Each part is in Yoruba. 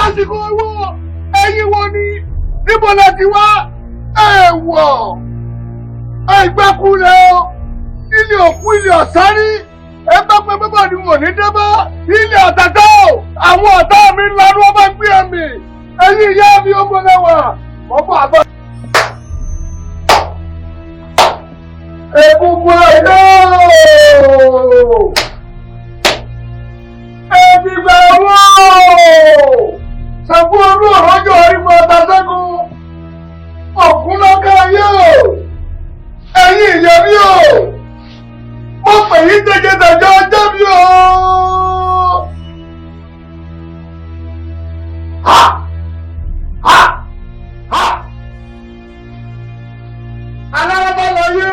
Àsìkò owó ẹ̀yin wo ni níbo la ti wá ẹ̀wọ̀ ẹgbẹ́kulẹ̀ o ilé òkú ilé ọ̀sárí ẹgbẹ́ pé bíbọ̀ ni wò ní débọ́ ilé ọ̀tàtà o àwọn ọ̀tá mi ńlá ni wọ́n bá gbé ẹ̀mí ẹ̀yin ìyá mi ó mọ lẹ́wà wọ́n bọ̀ àbọ̀. Egungun ẹ̀yọ́ ẹ̀dìgbà wò ṣàkó olú ọ̀rọ̀jọ́ orímọ̀ ọ̀tàṣẹ́gun ọ̀kúnlọ́kẹ́ ayé o ẹ̀yin ìyá mi o mo pè yí tẹ́jẹ́tẹ́jọ́ ọjọ́ mi o. Ha! Ha! Ha! Alárábá lọ yé.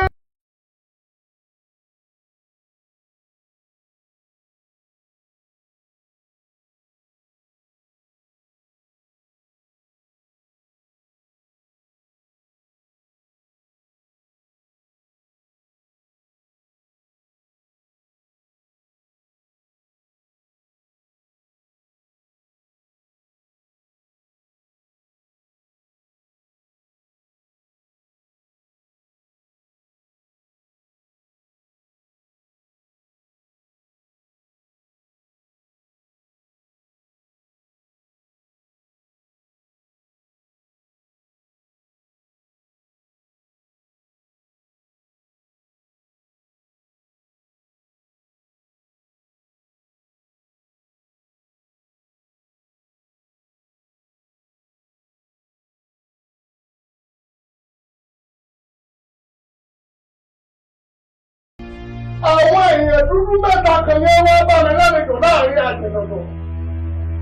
Àwọn èèyàn dúdú mẹ́ta kan ní wọ́n bá mi lálejò láàrin àjẹ̀dọ̀dọ̀.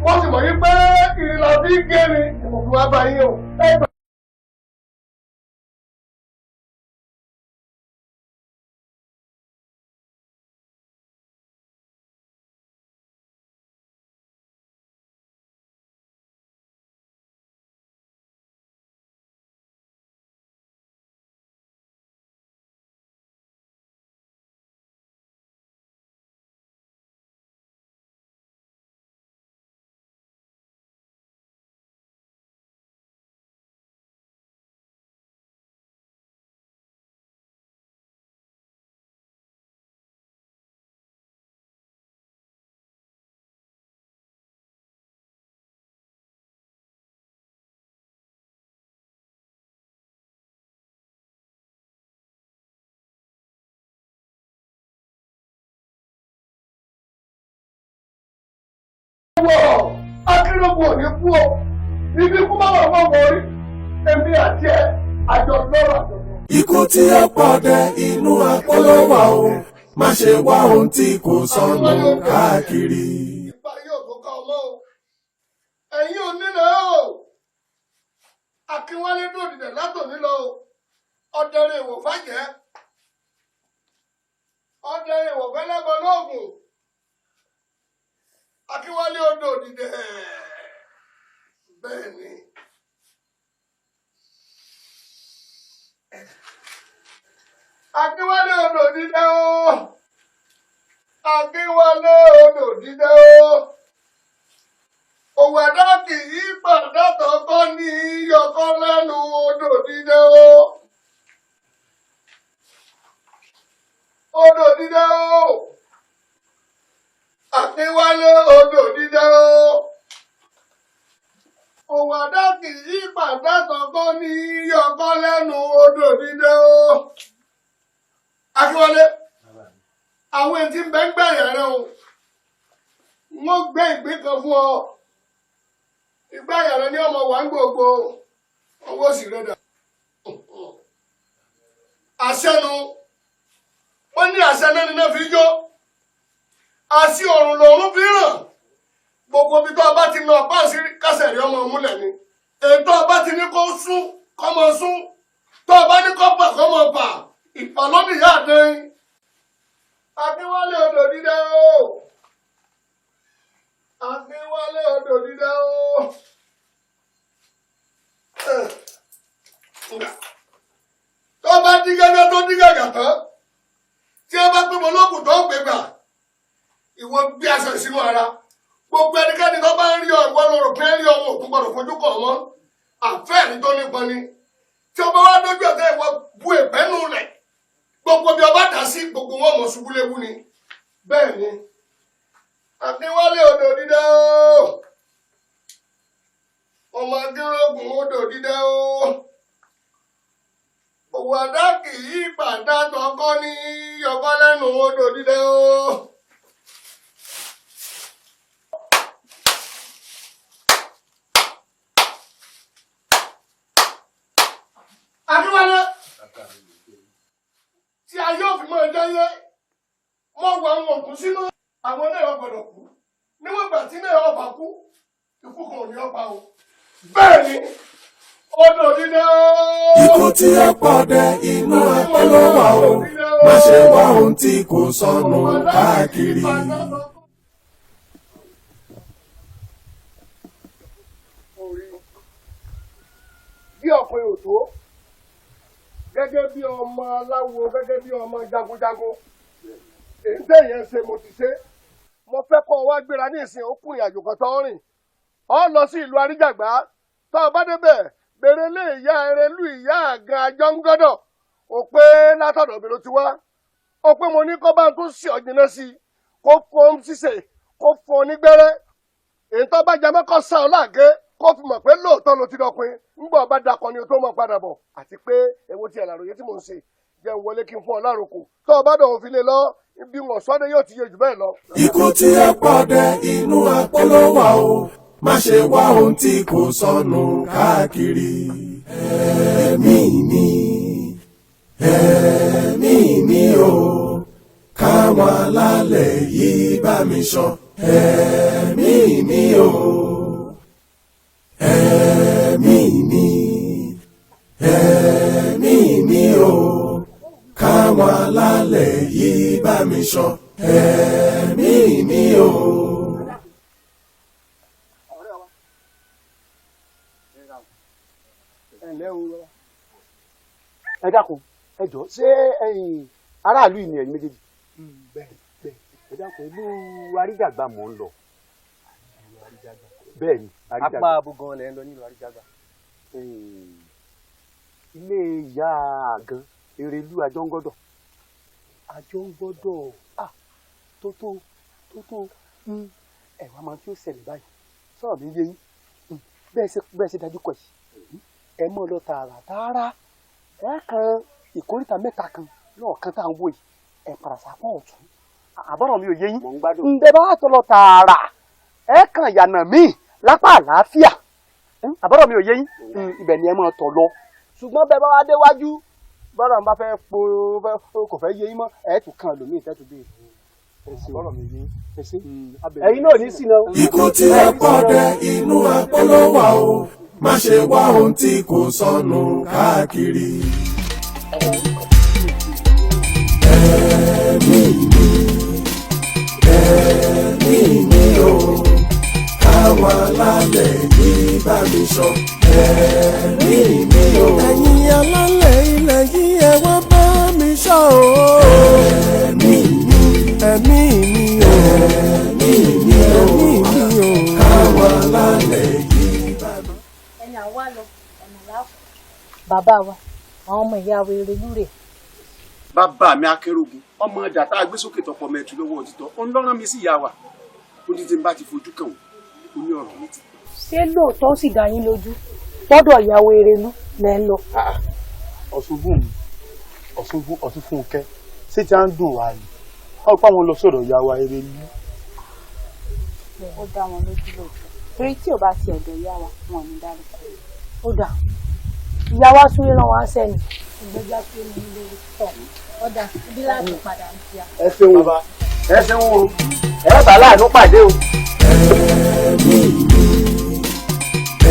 Wọ́n sì mọ̀ yí pé ìrìnà bí gẹ́ni ìmọ̀fún wa bá yín o. Akérègbò ní kú o, ibi kú bá wà wọ́n wọ̀rí, èmi àti ẹ̀ àjọ lọ́rọ̀ àjọ̀dún. Ikú tí ó pọ̀ dé inú àpolówó o, má ṣe wá ohun tí kò sọnù káàkiri. Ìgbà yóò tó ká ọmọ o, ẹ̀yin ò nílẹ̀ o, Akínwálé dòdìdẹ̀ látòní lọ o, ọ̀dẹ̀rẹ̀ ìwò fàjẹ́, ọ̀dẹ̀rẹ̀ ìwò fẹ́lẹ́bọ lóògùn. Akínwálé odò dìde bẹ́ẹ̀ ni. Akínwálé odò dìde o. Akínwálé odò dídé o. Òwàdà kì í pàdátọ̀ kọ́ ní yọkọ́ lẹ́nu odò dídé o. Odò dídé o. Akínwálé odò dídé o. Òwàdà kì í pàdátọ̀ kọ́ ní yọkọ́ lẹ́nu odò dídé o. Akínwálé, àwọn ètí ń bẹ ń gbẹ̀yà rẹ o. Wọ́n gbé ìgbín kan fún ọ. Ìgbẹ̀yà rẹ ní ọmọ wà ń gbogbo owó sì rẹ dà. Àṣẹnu, wọ́n ní àṣẹ náà ni náà fi jó. Àṣì òrùn lòrùn fi ràn. Gbogbo ibi tó ọba ti nà ọ̀pá sí kásẹ̀ rí ọmọ múlẹ̀ ni. Ètò ọba ti ní kó sún kọ́mọ sún. Tó ọba ní kó bà kọ́mọ bà. Ìpàlọ́dì yá àdéhìn. Akínwálé odò dídé o. Akínwálé odò dídé o. Tó bá dí gẹ́gẹ́ tó dí gàgà tán, tí ẹ bá pín mọ́ lókùn tó gbé gbà, ìwọ gbé aṣọ ìsinú ara. Gbogbo ẹnikẹ́ni tó bá ń rí ọ ìwọ lóru pé rí ọmọ òkú gbọdọ̀ fojú kàn wọ́n. Àfẹ́ẹ̀rí tó nípọn ni. Tí ọba wá dójú ọ̀tá ìwọ bu ìpẹ́nu rẹ̀. Gbogbo bí ọba dà sí gbogbo wọn mọ̀ ṣubú léwu ni. Bẹ́ẹ̀ ni. Akínwálé odò dídé o. Ọmọ Akínrógùn odò dídé o. Òwàdà kì í pàdátọ̀ kọ́ ní yọkọ́ lẹ́nu odò dídé o. Akínwálé, tí a yóò fi mọ́ ẹjọ́ yẹ, wọ́n wọ àwọn òkú sínú àwọn náà gbọ́dọ̀ kú. Níwọ̀n ìgbà tí náà ọba kú, ikú kan ò ní ọba o. Bẹ́ẹ̀ ni, odò dídé o. Ikú tí ẹ pọ̀ dẹ inú ọpọlọ wà o, má ṣe wá ohun tí kò sọnù káàkiri. Bí ọkùnrin ò tó, gẹ́gẹ́ bí ọmọ aláwo, gẹ́gẹ́ bí ọmọ jagunjagun, èyí tẹ̀yẹ̀ ṣe mo ti ṣe. Mo fẹ́ kọ́ ọ wá gbéra ní ìsìn òkú ìrìnàjò kan tó ń rìn. Ọ lọ sí ìlú Aríjàgbá, tó o bá débẹ̀, bèrè lé ìyá Ẹrẹlú ìyá àgàn Àjọngọ́dọ̀. Ó pé látọ̀dọ̀ mi ló ti wá. Ó pé mo ní kó bá ń tún sí ọ̀jìnà sí i, kó fún un ṣíṣe, kó fún un nígbẹ́rẹ́. Èyí tó bá jẹ mẹ́kọ́ sá ọ láàgé, kó fi mọ̀ pé lóòótọ́ ló ti dọ̀pin. Ńgbà ọba dakọ ni o tó mọ̀ padà bọ̀. Àti pé èwo ti ẹ̀làròyé tí mò ń ṣe. Jẹ́ ń wọlé kí n fún ọ láròkò. Tó o bá dọ̀ òfin lè lọ, ibi wọn sọ́dẹ̀ yóò ti yé jù bẹ́ẹ̀ lọ. Ikú tí ẹ pọ̀ dẹ inú ọpọlọ wà o, má ṣe wá ohun tí kò sọnù káàkiri. Ẹ̀mí mi, ẹ̀mí mi o, káwọn alálẹ̀ yìí bá mi ṣọ́. Ẹ̀mí mi o, ẹ̀mí mi, ẹ̀mí mi o, káwọn alálẹ̀ yìí bá mi ṣọ́. Ẹ̀mí mi o. Ẹ dákun, ẹ jọ̀ọ́, ṣé aráàlú yìí ni ẹ̀yin méjèèjì? Bẹ́ẹ̀. Ẹ dákun, ìlú Aríjàgbá mò ń lọ. Bẹ́ẹ̀ ni, Aríjàgbá. Apá abúgan lẹ́ ń lọ nílùú Aríjàgbá. Ilé ìyá àgàn Ẹrẹlú Àjọngọ́dọ̀. Àjọngọ́dọ̀, tó ẹ̀wà máa tí ó ṣẹlẹ̀ báyìí. Sọ̀rọ̀ mi yé yín. Bẹ́ẹ̀ ṣe dájú kọ̀ yìí. Ẹ mọ̀ lọ tààrà. Ẹ kan ìkóríta mẹ́ta kan lọ́ọ̀kan tá à ń wò yìí. Ẹ padà sápọ̀ ọ̀tún. Àbọ̀rọ̀ mi ò yé yín. Mò ń gbádùn. Ǹbẹ̀ bá wà tó lọ tààrà. Ẹ kan ìyànà míì lápá àlàáfíà. Àbọ̀rọ̀ mi ò yé yín. Ibẹ̀ ni ẹ máa tọ̀ lọ. Ṣùgbọ́n bẹ́ẹ̀ bá wá déwájú, bọ́dọ̀ ń bá fẹ́ kò fẹ́ yé yín mọ́, ẹ̀ tún kan lòmíì tẹ́tù bí àbọ̀rọ̀ mi yé yín. Ẹ̀yin náà ní sínú. Ikú tí ẹ pọ̀ dẹ inú ọpọlọ wà o, má ṣe wá ohun tí kò sọnù káàkiri. Ẹ̀mí mi, ẹ̀mí mi o, káwọn alálẹ̀ yìí bá mi ṣọ́. Ẹ̀mí mi o. Ẹ̀yin alálẹ̀ ilẹ̀ yìí ẹ wá bá mi ṣọ́ o. Ẹ̀mí mi, ẹ̀mí mi o. Ẹ̀mí mi. bàbá wa àwọn ọmọ ìyá wèrè lúrè. bàbá mi akérògùn ọmọ ọjà tá a gbé sókè tọpọ mẹtù lọ́wọ́ òtítọ́ ó ń lọ́rán mi sí ìyá wa ó ní tí n bá ti fojú kàn wọ́n ó ní ọ̀rọ̀ mi ti. ṣé lóòótọ́ ó sì dá yín lójú gbọ́dọ̀ ìyá wèrè lú lẹ́ ń lọ. ọ̀ṣunfún mi ọ̀ṣunfúnkẹ́ ṣé tí a ń dùn wá ni wọ́n pa wọn lọ sọ̀rọ̀ ìyá wa eré ní. ó dá wọn lójú lóòótọ́ torí tí ò bá ti ọ̀dọ̀ ìyá wa wọn ò ní dárúkọ rẹ̀. ó dà ìyá wa súnlé náà wá sẹ́ni ìgbẹ́jà pé mi ń lórí tọ̀ ó dà ibi láti padà ń fi à. ẹ ṣeun bàbá ẹ ṣeun o ẹ bá láàánú pàdé o.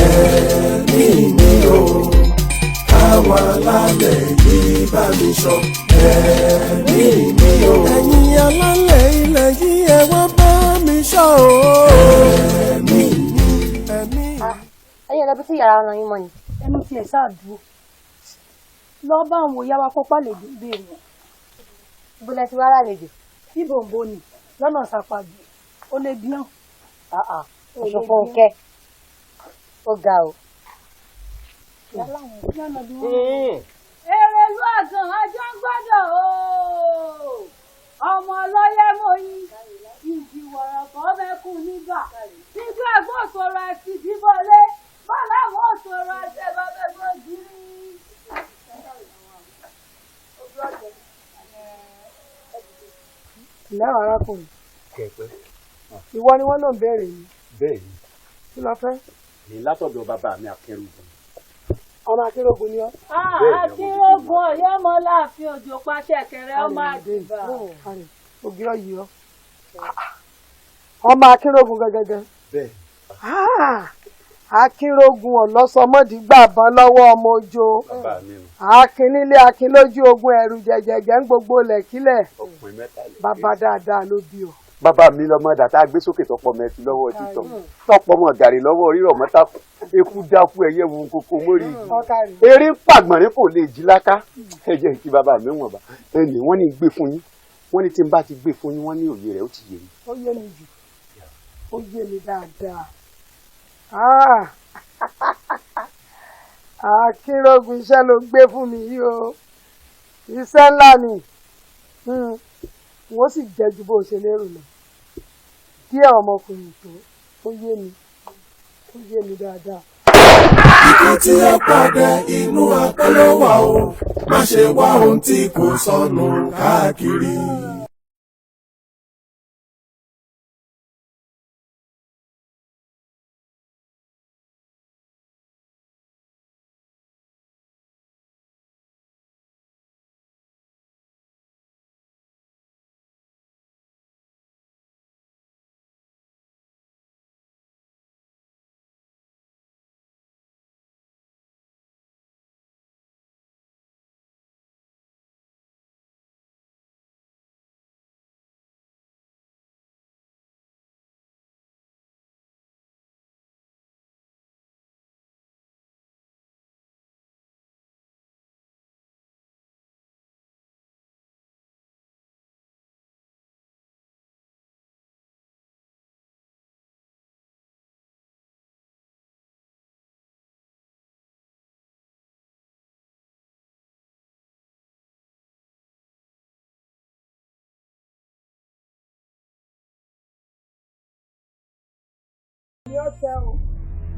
ẹ̀mí mi o káwa lálẹ́ yìí bá mi sọ ẹ̀mí mi o. ẹ̀yin alálẹ̀ ilẹ̀ yìí ẹ wá bá mi sọ o. ẹ̀mí ẹ̀mí. ẹ̀yin ẹlẹ́bí tí yàrá ọ̀nà yín mọ́ ni. ẹnu tiẹ̀ sáà dúró lọ́ọ́ bá àwọn òyà wa kópa lè béèrè wọn. ibo lẹ ti wá lálejò. bíbòǹbò ni lọ́nà ṣàpàjù ó lè bí hàn. Ọ̀ṣunfúnkẹ́ ó ga o. Èrèlú àgàn ajá ń gbọ́dọ̀ o ọmọ ọlọ́yẹ mọ́yìn ìjìwọ̀rọ̀ kan mẹ́kùn nígbà nígbà gbọ́sọ̀rọ̀ àti ìdíbọlé bọ́lá àwọn sọ̀rọ̀ àti ẹ̀bàbẹ̀bọ̀ jírí. ìlẹ́wọ̀n arákùnrin ìwọ ni wọ́n náà béèrè yìí. bẹ́ẹ̀ ni kí ló fẹ́. ní látọ̀dọ̀ bàbá mi akérògùn. ọmọ akérògùn ni ọ́. akérògùn ọ̀yọ́ ọmọ láàfin òjò pàṣẹ kẹrẹ ọmọ àdìbà. ògìrọ̀ yìí ọ́ ọmọ akérògùn gẹ́gẹ́gẹ́. bẹ́ẹ̀. akérògùn ọ̀lọ́sọmọdì gbàbọ́n lọ́wọ́ ọmọ ojo. bàbá mi nù. akin nílé akin lójú ogun ẹ̀rù jẹ̀jẹ̀jẹ̀ ń gbogbo lẹ̀kílẹ̀. ọkùnrin mẹ́ta lè. bàbá dáadáa ló bí o. bàbá mi lọmọ ọjà tá a gbé sókè tọpọ mẹtù lọ́wọ́ òtítọ́ tọpọ mọ gàrí lọ́wọ́ rírọ̀ mọ́tà eku dákú ẹyẹ wu koko mórí eré ń pàgbọ̀nrín kò lè jí láká ẹjẹ kí bàbá mi wọ̀n bá ẹnì wọ́n ní gbé fún yín wọ́n ní tí n bá ti gbé fún yín wọ́n ní òye rẹ̀ ó ti yé mi. ó yé mi jù ó yé mi dáadáa. akérògùn iṣẹ́ ló gbé fún mi yìí o iṣẹ́ ńlá ni wọ́n sì jẹ́ ju bó ṣe lérò lọ díẹ̀ ọmọkùnrin tó ó yé mi dáadáa. ikú tí ó pàdé inú apẹ́ wà o má ṣe wá ohun tí kò sọnù káàkiri.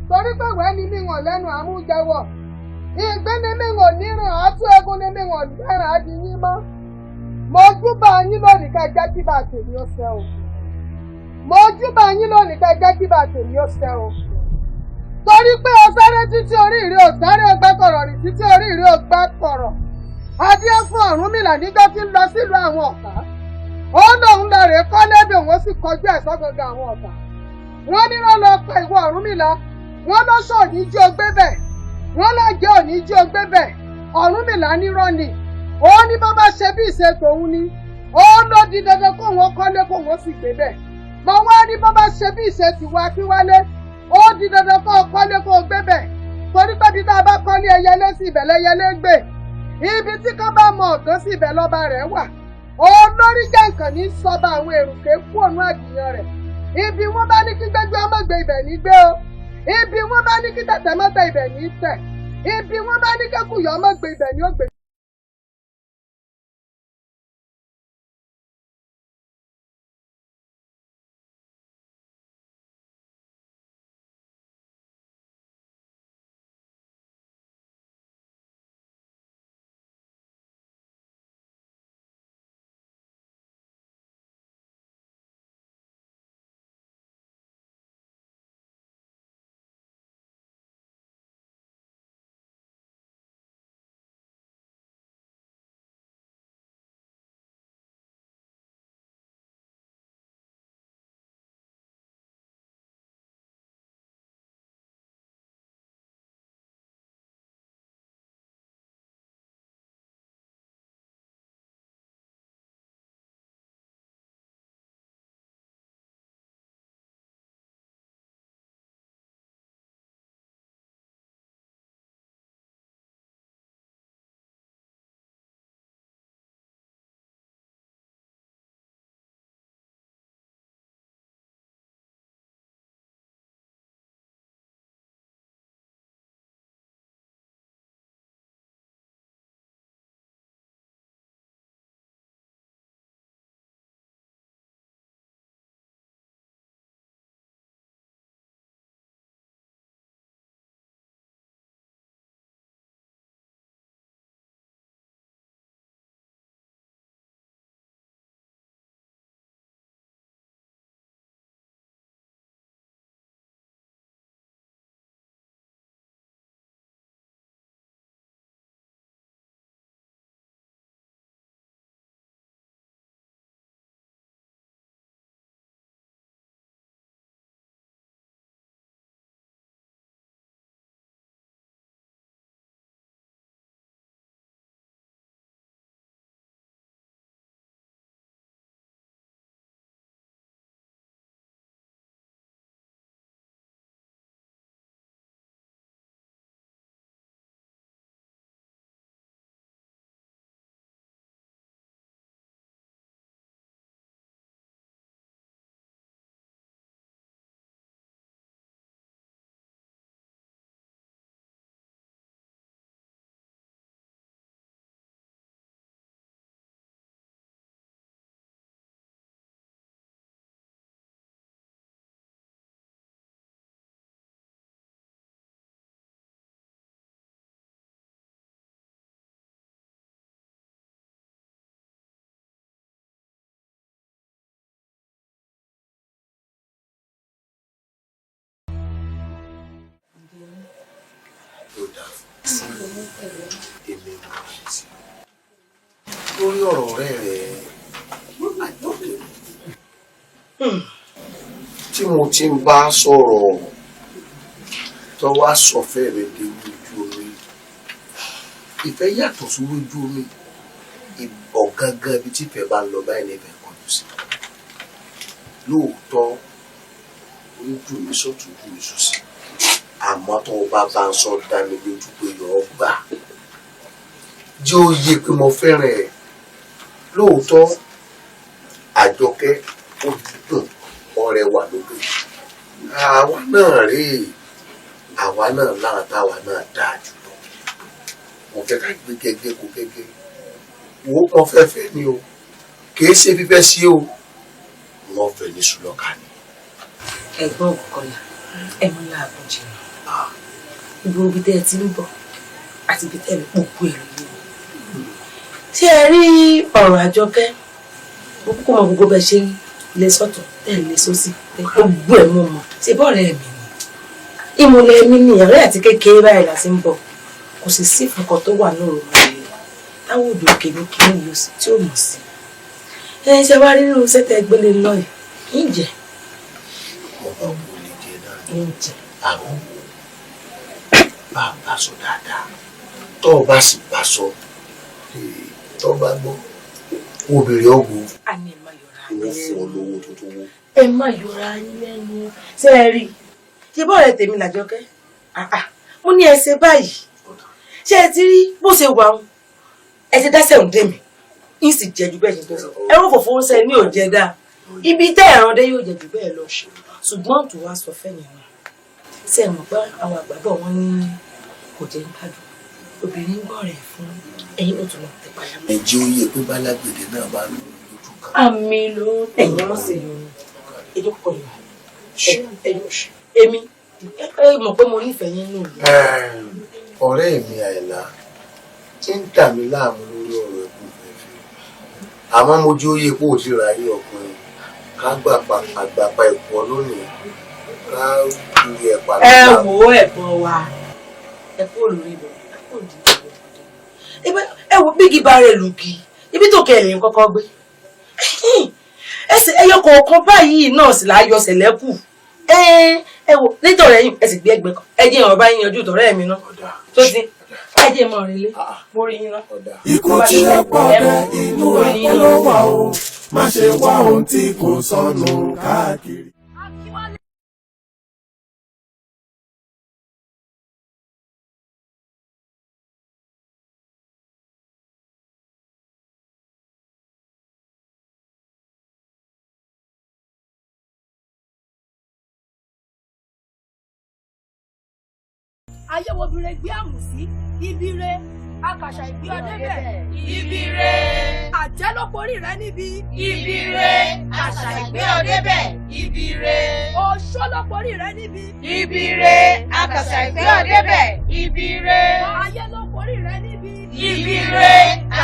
torí pé wẹ́ẹ́ ni mí wọ̀n lẹ́nu àmújẹwọ̀ ìgbín ni mí wọ̀n níràn àtú egun ni mí wọ̀n lẹ́ràn adìyín mọ́ mo júbà yín lónìí ká jẹ́ kí bá tèmi ó ṣẹ o mo júbà yín lónìí ká jẹ́ kí bá tèmi ó ṣẹ o torí pé o sáré títí oríire ò sáré gbẹ́kọ̀rọ̀ rìn títí oríire ò gbẹ́kọ̀rọ̀ adé fún Ọ̀rúnmìlà níjọ́ tí ń lọ sílùú àwọn ọ̀tá ó lóun lọ rèé kọ́ lẹ́bí òun ó sì kọjú ẹ̀ sọ́gọ́gọ́ àwọn ọ̀tá wọ́n ní wọ́n lọ pa ìwọ Ọ̀rúnmìlà wọ́n lọ sọ òní jí o gbé bẹ̀ wọ́n lọ jẹ́ òní jí o gbé bẹ̀ Ọ̀rúnmìlà nírọ́ ni ó ní bó bá ṣe bí ìṣe tòun ni ó ló di dandan kó wọn kọ́lé kó wọn sì gbé bẹ̀ mo wá ní bó bá ṣe bí ìṣe tiwa Akínwálé ó di dandan kó kọ́lé kó gbé bẹ̀ torí pé bí tá a bá kọ́lé ẹyẹlé sí ibẹ̀ lẹ́yẹlé gbé ibi tí kò bá mọ ọ̀gán sí ibẹ̀ lọ́ba rẹ̀ wà ó lórí jẹ́ nǹkan ní sọ́ba àwọn èrùké kú òun àdìyàn rẹ̀ ibi wọ́n bá ní kí gbẹ́gbẹ́ ọmọ gbé ibẹ̀ ní gbé o ibi wọ́n bá ní kí tẹ̀tẹ̀ mọ́tẹ̀ ibẹ̀ ní tẹ̀ ibi wọ́n bá ní kẹ́kùyọ́ ọmọ gbé ibẹ̀ ni ó gbé. lórí ọ̀rọ̀ ọ̀rẹ́ rẹ̀ Àjọkẹ́ tí mo ti ń bá sọ̀rọ̀ tó wá sọ̀fẹ́ rẹ̀ dé ojú omi ìfẹ́ yàtọ̀ sí ojú omi ọ̀gángan ibi tí ìfẹ́ bá ń lọ báyìí ní ìfẹ́ kọjú sí lóòótọ́ ojú mi sọ̀tún ojú mi sósì àmọ́ tó o bá ń sọ dá mi lójú pé yọ̀ ọ́ gbà jẹ́ ó yé pé mo fẹ́ràn ẹ̀ lóòótọ́ Àjọkẹ́ ó dùn ọ̀rẹ́ wà lóde àwa náà rèé àwa náà láàtàwa náà dáa jùlọ mo fẹ́ ká gbé gẹ́gẹ́ kó gẹ́gẹ́ wo wọ́n fẹ́ fẹ́ ni o kì í ṣe fífẹ́ sí o wọ́n fẹ́ ní sùlọ́kà ni. ẹ̀gbọ́n Òkúkọlá ẹ mú láàbọ̀ jìnnà ibi obi tẹ́ ẹ ti ń bọ̀ àti ibi tẹ́ ẹ pòkú ẹ̀ lóyún ṣé ẹ rí ọ̀rọ̀ Àjọkẹ́ kó mọ gbogbo bẹ́ẹ̀ ṣe ń lé sọ́tún tẹ̀ lé sósì gbogbo ẹ̀ mọ̀ mọ̀ ṣe bọ́ọ̀rẹ́ mi ni ìmùlẹ̀ mi ni ọ̀rẹ́ àti kékeré báyìí la ti ń bọ̀ kò sì sí ìfọkàn tó wà lóru rẹ̀ táwọn òdò òkè ní kí ní yóò sí tí ò mọ̀ sí ẹ ṣe wá nínú sẹ́tẹ̀ gbélé lọ́yẹ̀ ìjẹ́ ọba wo lè jẹ náà ìjẹ́ àwọn bá a bá sọ dáadáa tó o bá sì bá sọ tó o bá gbọ́ obìnrin ọ̀gbọ́n àní ẹ̀ má yọra ìwọ fún ọ lówó tuntun wo. ẹ má yọra yín lẹ́nu ṣé ẹ rí ṣe bọ́ọ̀rẹ́ tèmi làjọkẹ́ mo ní ẹ ṣe báyìí ṣé ẹ ti rí bó ṣe wà ń ẹ ti dáṣẹ́ òǹdè mi ń sì jẹ ju bẹ́ẹ̀ ṣe tó sọ ẹ rò fòfò ṣe ní òjẹ dáa ibi tẹ́ ẹ̀ràn dé yóò jẹ jù bẹ́ẹ̀ lọ ṣùgbọ́n tó wá sọ fẹ́yìn náà ṣe é mọ̀ pé àwọn àgbàbọ̀ wọn ní kò jẹ́ gbádùn obìnrin gbọ́ rẹ̀ fún ẹ̀yin ó tún lọ tẹ̀ padà mọ́. ẹ̀jẹ̀ oyè pé bálágbèdè náà bá lò lójú kan. àmì ló ẹ̀yin wọ́n sì yọ ẹjọ́ pọ̀ yọ èmi mọ̀ pé mo nífẹ̀ẹ́ yín nù. ọ̀rẹ́ mi Àyìnlá tí ń dà mí láàmú lórí ọ̀rọ̀ ẹ̀kú fẹ́fẹ́ àmọ́ mo jí oyè pé òsì ra ayé ọkùnrin ká àgbàpá ẹ̀kọ́ lónìí ká wúri ẹ̀pà lọ́la. ẹ wo ẹ̀gbọ́n wa ẹ kú olórí ibẹ̀ ẹ kú òdì ibẹ̀ ẹ wo bí gíba rẹ̀ lùgì ibi tó kẹ́ ẹ̀yìn kọ́kọ́ gbé ẹsẹ̀ ẹyọ kọ̀ọ̀kan báyìí náà sì láyọ̀ sẹ̀lẹ́kù ẹ wo nítorí ẹ̀yin ẹ sì gbé ẹgbẹ́ kan ẹ jẹ́ ìwọ̀n bá yín yanjú tọ̀rẹ́ mi náà tó ti ẹ jẹ́ mọ̀ rí lé mo rí yín náà. ikú tí ẹ pọ̀ dẹ inú ẹ̀kọ́ ló wà o má ṣe wá ohun tí kò sọnù káàkiri. ayé wo bire gbé àmù sí ibi re akàṣà ìgbé ọdẹbẹ ibi re àjẹ́ ló porí rẹ níbi ibi re àṣà ìgbé ọdẹbẹ ibi re oṣó ló porí rẹ níbi ibi re akàṣà ìgbé ọdẹbẹ ibi re ayé ló porí rẹ níbi ibi re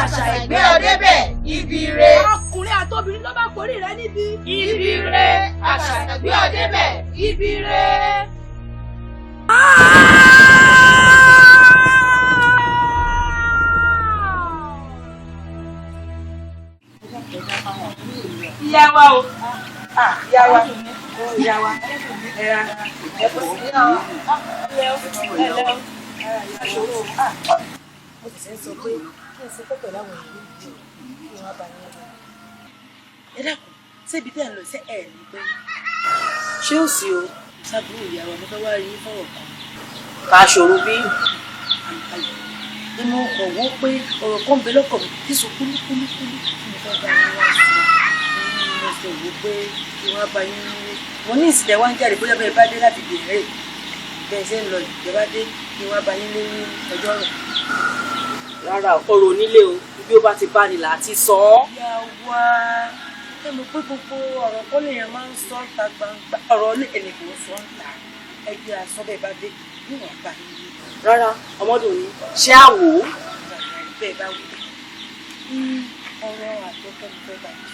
àṣà ìgbé ọdẹbẹ ibi re ọkùnrin àtobìnrin ló bá porí rẹ níbi ibi re àṣà ìgbé ọdẹbẹ ibi re. Ìyá wa o. Ìyá wa. Ìyá wa. Ẹ̀ra. Ẹ̀kọ́ sí ìyá wa. Mo ti ṣe ń sọ pé kí n ṣe pẹ́pẹ́ láwọn ìlú ìjọ kí wọ́n bá yín lọ. Ẹ dákun, ṣébi tẹ́ ẹ̀ ń lọ sí ẹ̀ ní pé. Ṣé ó sì o? Sábúrò ìyá wa mo fẹ́ wá rí yín fọ̀rọ̀ kan. Ká ṣòro bí. Inú ọkọ̀ wó pé ọ̀rọ̀ kan bẹ lọ́kọ̀ mi tí so kúlúkúlúkúlú mo fẹ́ bá yín wá sí i. Mo sọ wò pé kí wọ́n bá yín nílé. Mo ní ìsìlẹ̀ wá ń jáde bóyá bẹ́ẹ̀ bá dé láti bèrè. Bẹ́ẹ̀ ṣe ń lọ ìjẹ́ bá dé kí wọ́n bá yín lé ní ọjọ́ rẹ̀. Rárá ọ̀rọ̀ onílé o, bí ó bá ti bá ni là á ti sọ ọ́. Ìyá wa ẹ mọ̀ pé gbogbo ọ̀rọ̀ kọ́ lèèyàn máa ń sọ ta gbangba ọ̀rọ̀ ní ẹnìkan sọ ń ta ẹgbẹ́ aṣọ bẹ́ẹ̀ bá dé níwọ̀n bá yín lé. Rárá ọmọdún ni ṣé à wò ó. Bẹ́ẹ̀ bá wí ọ̀rọ̀ àtọ́kẹ́ mi fẹ́ bá yín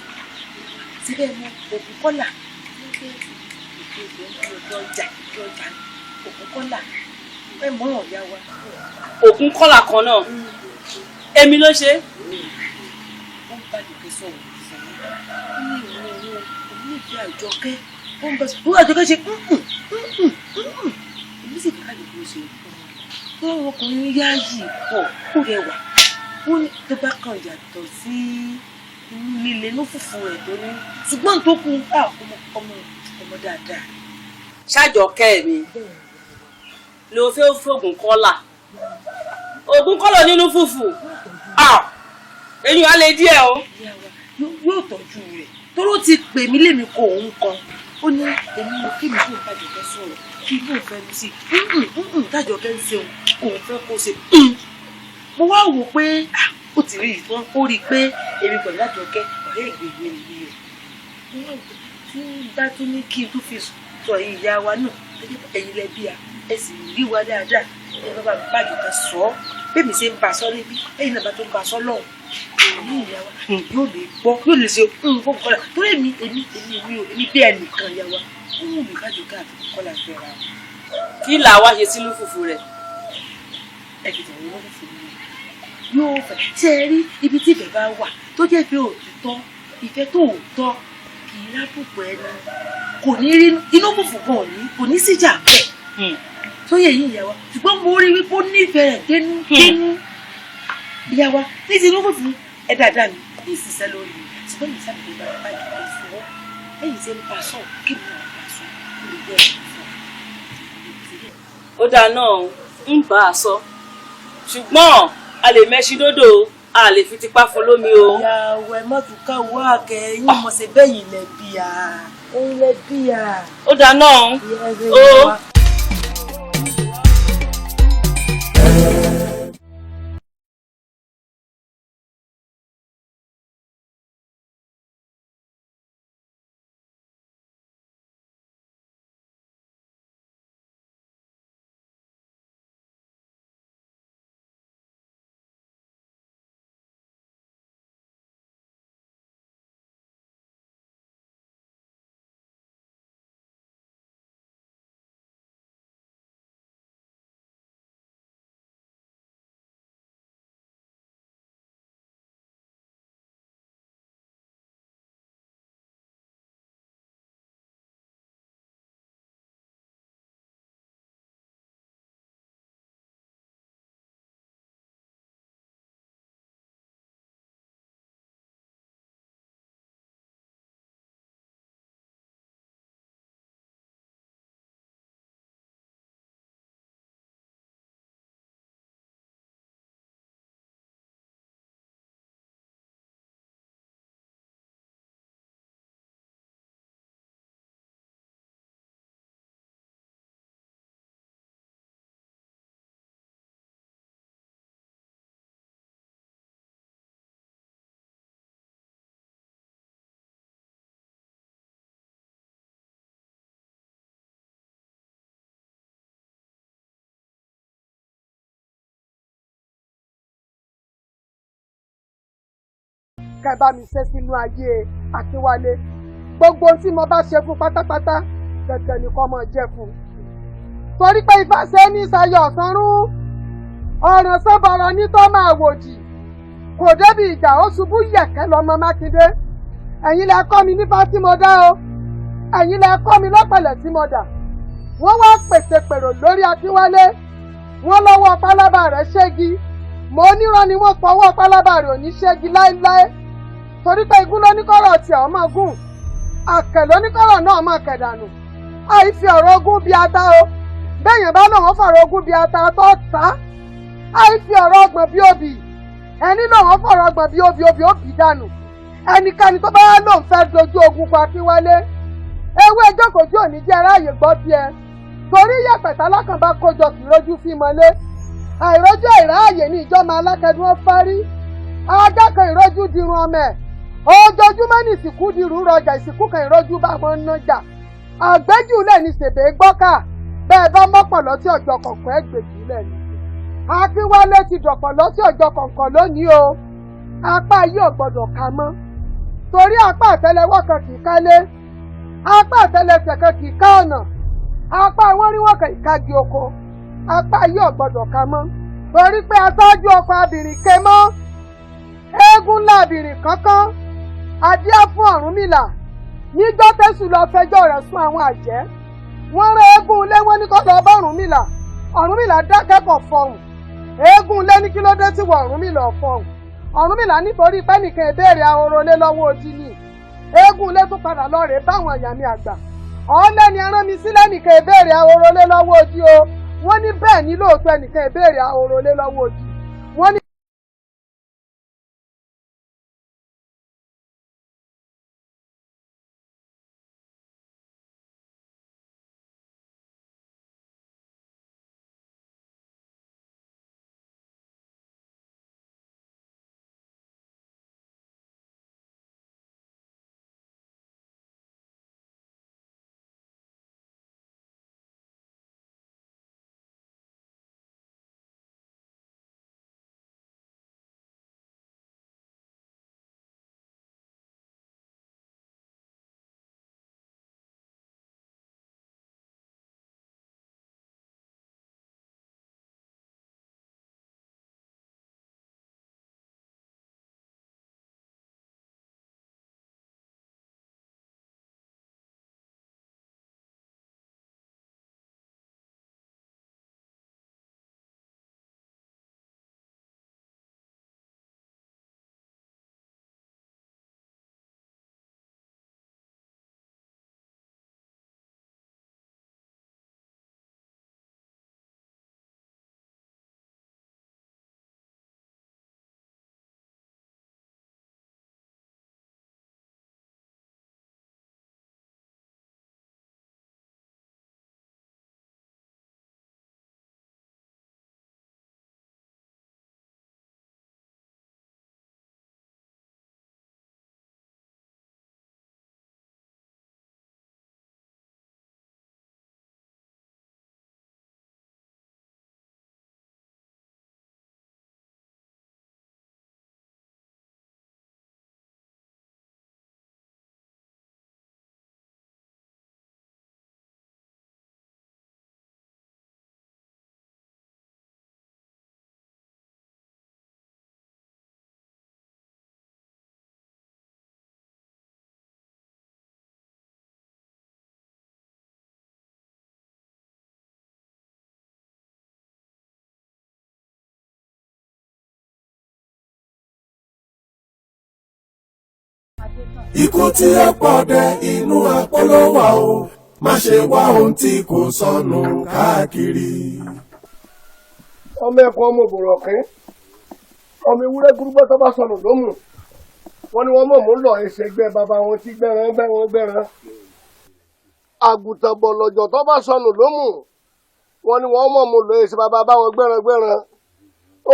síbẹ̀ mú òkú kọ́là nígbà ètò ìgbẹ́ ọjà òkú kọ́là ẹ mọ̀ ọ̀yá wa. Òkun kọ́là kan náà èmi ló ṣe. Wọ́n bá dìde sọ̀rọ̀ ní ìwọ̀n onídìí àjọkẹ́ wọ́n bá sọ wọ́n àjọkẹ́ ṣe èmi sì ká lè bó ṣe fún wọn ọkùnrin yáàyè pọ̀ kó rẹwà wọ́n ní tó bá kàn yàtọ̀ sí inú líle inú fùfú rẹ̀ tó ní ṣùgbọ́n tó kù ọmọ dáadáa. Ṣàjọkẹ́ mi ló fẹ́ fògùn kọ́là ògùn kọ́là nínú fùfú èyàn á lè díẹ̀ o. Yóò tọ́jú rẹ̀ tóró ti pè mí lèmi kó òun kan ó ní èmi mo kí mi kó Tájọkẹ́ sọ̀rọ̀ kí inú ìfẹ́ mi sí Tájọkẹ́ ń ṣe òun fẹ́ kó ṣe. Mo wá wò pé ó ti rí ìtàn ó rí i pé èmi pẹ̀lú Tájọkẹ́ ọ̀rẹ́ ìgbègbè nìyí rẹ̀ tí bá tún ní kí n tún fi sọ ìyá wa náà ẹ̀yin lẹ́bí a ẹ sì rí wa dáadáa ẹ bá bá Tájọkẹ́ sọ ọ́ bẹ́ẹ̀ mi ṣe ń bá a sọ níbí ẹ̀yin náà bá tó ń bá a sọ lọ́hùn ní ìyá wa yóò lè gbọ́ yóò lè ṣe fún kọ́lá torí èmi bí ẹnìkan ìyá wa ó wù mí Tájọkẹ́ àti kọ́lá fẹ́ra. Kí là wá ṣe sínú fùfú rẹ̀? Ẹ kìí tẹ̀wé wọ́n fún mi yóò fẹ́ ṣe é rí ibi tí ìfẹ́ bá wà tó jẹ́ pé òtítọ́ ìfẹ́ tó òótọ́ kì í lábùkù ẹni kò ní rí inú fùfú kan kò ní síjà bẹ́ẹ̀ tó yẹ yín ìyá wa ṣùgbọ́n mo rí wípé ó nífẹ̀ẹ́ rẹ̀ dénú ìyá wa ní ti inú fùfú ẹ dáadáa mi ní ìsinsẹ́ lórí mi ṣùgbọ́n mi sábà gbé bàbá ìjọba ìfọwọ́ ẹ̀yìn tí ń bá sọ kí mi náà bá sọ kí mi bẹ́ẹ̀ fún Ó dáa náà ń bá a sọ ṣùgbọ́n a lè mẹ́ṣin dódò a lè fi tipá fún lómi o. ìyàwó ẹ má tún káwọ́ àkẹ́yìn mọ̀ ṣe bẹ́yìn lẹ́bí à ẹ̀yìn lẹ́bí à. Ó dáa náà ó. kẹ́ bá mi ṣe sínú ayé Akínwálé gbogbo tí mo bá ṣe fún pátápátá dandan ni kó máa jẹ́ fún torí pé Ifá ṣe ní ìsayọ̀ ọ̀sánrún ọ̀ràn sọ́bọ̀rọ̀ ní tó máa wòdì kò débi ìjà ó ṣubú yẹ̀kẹ́ lọ́mọ Mákindé ẹ̀yin lẹ kọ́ mi nípa tí mo dá o ẹ̀yin lẹ kọ́ mi lọ́pẹ̀lẹ̀ tí mo dà wọ́n wá pèsè pèrò lórí Akínwálé wọ́n lọ́wọ́ pálábà rẹ̀ ṣégi mo níran ni wọ́n fọwọ́ pálábà rẹ̀ ò ní ṣégi láéláé torí pé igún lóníkọ̀rọ̀ tí ọmọ gùn àkẹ́ lóníkọ̀rọ̀ náà mọ̀ kẹ̀dànù àìfi ọ̀rọ̀ ogún bíi ata o bẹ́yẹn bá náà wọ́n fọ̀rọ̀ ogún bíi ata tó ta àìfi ọ̀rọ̀ ọgbọ̀n bíi obì ẹni náà wọ́n fọ̀rọ̀ ọgbọ̀n bíi obì òbí dànù ẹnikẹ́ni tó bá yá lòun fẹ́ dojú ogun pa Akínwálé ewé jókòjú òní jẹ́ ráàyè gbọ́ tiẹ̀ torí yẹ̀pẹ̀tà alákànbá kójọ kì í rojú fi mọ́lé àìrójú àìráàyè ní ìjọba alákẹ́dùn fárí adákan ìrójú dirun ọmọ ẹ̀ ojoojúmọ́ ní ìsìnkú dirun rọjà ìsìnkú kan ìrójú bá wọn nájà àgbéjúlẹ̀ ní sèbè gbọ́kà bẹ́ẹ̀ bá mọ́pọ̀ lọ́tí ọjọ́ kọ̀ọ̀kan ẹ̀ gbèjúlẹ̀ ní. Akínwálé ti dọ̀pọ̀ lọ́tí ọjọ́ kọ̀ọ̀kan lónìí o apá yìí ò gbọ́dọ̀ ká mọ́ torí apá àtẹ́lẹwọ́ kan kì í kálé apá àtẹ́lẹsẹ̀ kan kì í ká ọ̀nà apá wọn rí wọn kàn í kági oko apá yìí ò gbọ́dọ̀ ká mọ́ torí pé aṣáájú ọkọ̀ abìnrin ké mọ́ eégún ńlá abìnrin kankan adíá fún Ọ̀rúnmìlà níjọ́ tẹ́sù lọ fẹjọ́ rẹ̀ sùn àwọn àjẹ́ wọ́n rán eégún ilé wọn ní kó lọ bá Ọ̀rúnmìlà dákẹ́kọ̀ọ́ fọhùn eégún ilé ní kí ló dé tí wọ Ọ̀rúnmìlà fọhùn Ọ̀rúnmìlà nítorí pé nìkan ìbéèrè ahoro lé lọ́wọ́ odi ni eégún ilé tún padà lọ rèé báwọn àyà mi àgbà ọ̀ọ́lẹ́ni arán mi sílẹ̀ nìkan ìbéèrè ahoro lé lọ́wọ́ odi o wọ́n ní bẹ́ẹ̀ ní lóòótọ́ ẹnìkan ìbéèrè ahoro lé lọ́wọ́ odi wọ́n ní. Ikú tí ó pọ̀dẹ inú àpólò wà o, má ṣe wá ohun tí kò sọnù káàkiri. Ọmọ ẹ̀kọ́ ọmọ òbòrọ̀kín, ọmọ ewúrẹ́ gúrúgbọ́ tó bá sọnù ló mú. Wọ́n ní wọ́n mọ̀ mú lọ ìṣègbè bàbá wọn tí gbẹ̀rán. Àgùntàn bọ̀lọ̀jọ̀ tó bá sọnù ló mú. Wọ́n ní wọ́n mọ̀ mú lọ ìṣègbè bàbá báwọn gbẹ̀rán.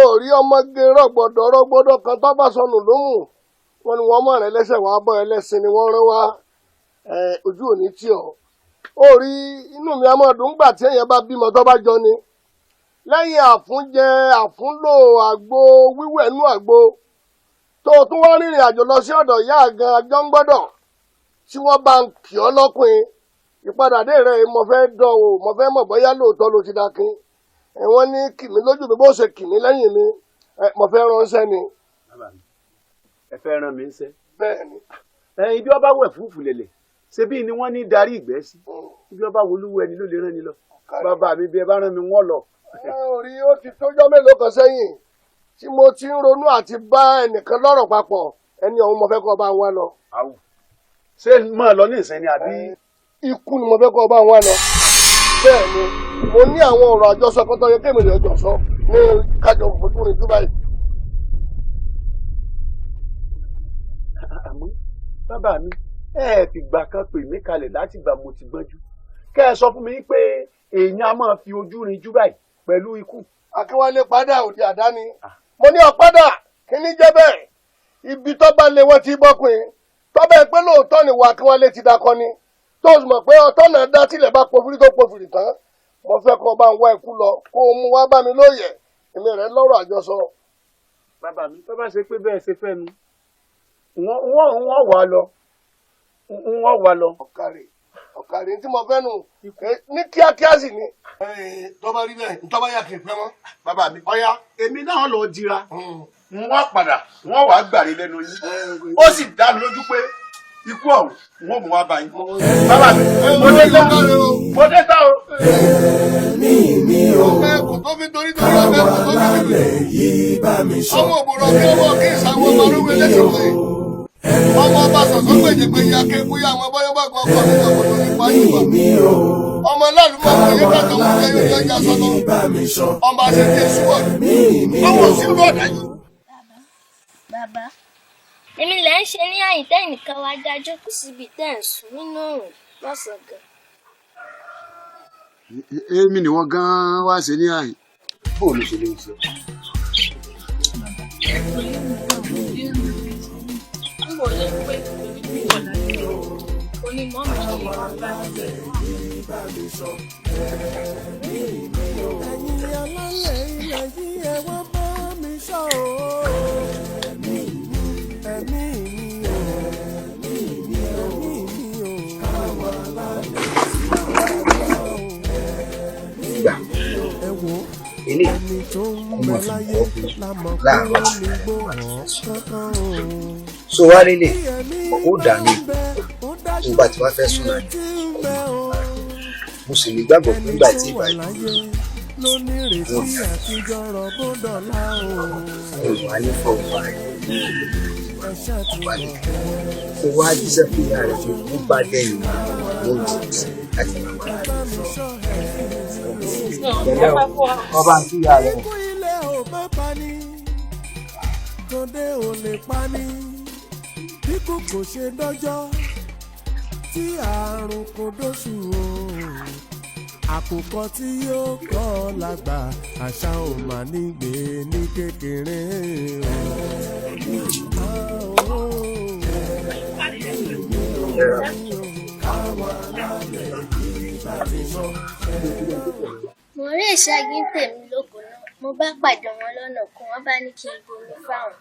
Orí ọmọge rọ̀gbọ̀dọ̀ kan tó bá sọnù ló mú. Wọ́n ní wọ́n mọ̀ rẹ̀ lẹ́sẹ̀ wá bọ́ ẹlẹ́sìn ni wọ́n rán wá ojú òní tí ọ̀. Orí inú mi á máa dùn gbà tí èèyàn bá bímọ tó bá jọ ni. Lẹ́yìn àfúnjẹ àfúnlò àgbo wíwẹ̀nú àgbo tó tún wá rìnrìn àjò lọ sí ọ̀dọ̀ ìyá àgan àjọ ń gbọ́dọ̀ tí wọ́n bá ń kì ọ́ lọ́kùnrin ìpadàdé rẹ̀ mo fẹ́ dán o mo fẹ́ mọ̀ bóyá lóòótọ́ ló ti dákin wọ́n ní kì mí lójú mi bó ṣe kì mí lẹ́yìn mi mo fẹ́ ránṣẹ́ ni. ẹ fẹ́ rán mi ń sẹ́. bẹ́ẹ̀ ni. ibi ọba wẹ̀ fúfú lẹ̀lẹ̀ ṣe bí ni wọ́n ní darí ìgbẹ́ sí ibi ọba wolúwo ẹni ló lè rán ni lọ bàbá mi bí ẹ bá rán mi wọ́n lọ. orí ó ti tójọ́ mélòó kan sẹ́yìn tí mo ti ń ronú àti bá ẹnìkan lọ́rọ̀ papọ̀ ẹni ọ̀hún mo fẹ́ kọ́ bá ń wá lọ. ṣé mọ̀ ọ́ lọ ní ìsẹ́ni àbí. ikú ni mo fẹ́ kọ́ bá ń wá lọ. bẹ́ẹ̀ ni mo ní àwọn ọ̀rọ̀ àjọsọ kọ́tọ́ yẹ kéèmì lè jọ sọ ní kájọ fojú rìn Dubai. àmọ́ bàbá mi ẹ fìgbà kan pè mí kalẹ̀ láti gbà mo ti gbọ́njú kẹ́ ẹ sọ fún mi pé èèyàn á máa fi ojú rin Dubai pẹ̀lú ikú. Akínwálé padà òde àdáni mo ní ọ̀padà kí ní jẹ́ bẹ́ẹ̀ ibi tó bá lé wọ́n ti bọ́kùnrin tó bẹ́ẹ̀ pé lóòótọ́ ni wà Akínwálé ti dakọ ni tó o mọ̀ pé ọtọ́ náà dá tilẹ̀ bá pofiri tó pofiri tán mo fẹ́ kó o bá ń wá ikú lọ kó o mú wá bá mi lóye èmi rẹ̀ lọ́rọ̀ àjọsọ. bàbá mi tó bá ṣe pé bẹ́ẹ̀ ṣe fẹ́ nu wọ́n wà lọ wọ́n wà lọ. ọ̀kàrí tí mo fẹ́ nù ní kíákíá sì ni. tọ́ba rí bẹ́ẹ̀ tọ́ba yà kì í pẹ́ mọ́. bàbá mi ọ̀ya èmi náà lọ dira wọ́n padà wọ́n wàá gbàrí lẹ́nu yín ó sì dá mi lójú pé ikú ọ̀hún wọ́n mú wá bá yín. bàbá mi mo dé tá o. mi ò kò tó fi torí torí ọbẹ̀ kò tó fi alálẹ̀ yìí bá mi sọ. ọmọ òbúrò kí ọmọ kí ìsàwọ̀ ọmọ arúgbó lẹ́sìn pé ọmọ ọba sọ̀sọ́ gbèjègbèjì akéwúyà àwọn bọ́yọ́bọ̀ kan kọ̀ nínú ọ̀pọ̀lọpọ̀ nípa yorùbá ọmọ lálùmọ̀ ọmọ yẹn kàtà wọn jẹ́ yóò jẹ́ sọ́tọ̀ ọmọ àti jésù ọ̀dọ̀ ọmọ òsínú ọ̀dà yìí. bàbá èmi lẹ́ ń ṣe ní àyíntẹ́ nìkan wá dájú kù síbi tẹ́ ń sùn nínú òrùn lọ́sàn-án gan. èmi ni wọ́n gan-an wá ṣe ní àyìn. bóò ló ṣe lè ṣe. onímọ̀ mi ṣe ẹ̀yin alálẹ̀ ilẹ̀ yìí ẹ wá bá mi sọ o. ẹ̀mí mi o àwọn alálẹ̀ gbà ilé ọmọ láyé láàárọ̀ so wá lílé ó dà mí tó bá ti wá fẹ́ sùn náà mo sì ní gbàgbọ́ pé nígbà tí ìbá yìí wà ní fọwọ́ balẹ̀ kó wá jíṣẹ́ fún ìyá rẹ̀ pé ó bá dẹ́yìn ló ń jù sí láti máa wà ọba ń túyà rẹ̀. ikú ilé ò bá pa ni tòde ò lè pa ni bí kò ṣe dọ́jọ́ tí àrùn kò dóṣù o àkùkọ tí yóò kọ́ lágbà àṣà ò mà nígbè ní kékeré mo rí ìṣáájú tèmi lóko náà mo bá pàdé wọn lọ́nà kan wọ́n bá ní kí n bomi fáwọn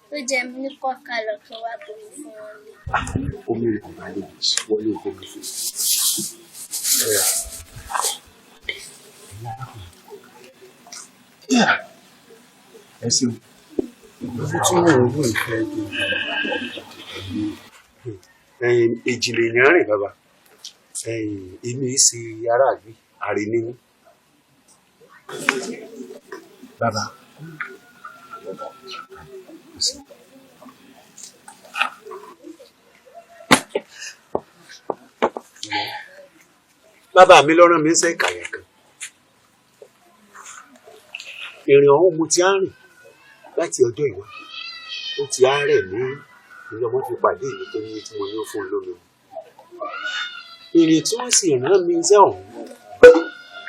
tó jẹ́ ní kọ́ka lọ kí n wá bomi fún wọn lé. omi rẹ̀ kò bá lè wọlé omi fún ẹ ṣeun ojú tí wọn ò wọ ìfẹ́ èjìlè yẹn rìn bàbá èmi ṣe aráàlú àrèníní bàbá bàbá mi lọ́rọ̀ mi ń sẹ́ ìkàyà kan ìrìn ọ̀hún mo ti á rìn láti ọjọ́ ìwá ó ti á rẹ̀ ní ilé ọmọ fi pàdé mi tó ní tí mo ní ó fún un lómi ìrìn tí wọ́n sì rán mi iṣẹ́ ọ̀hún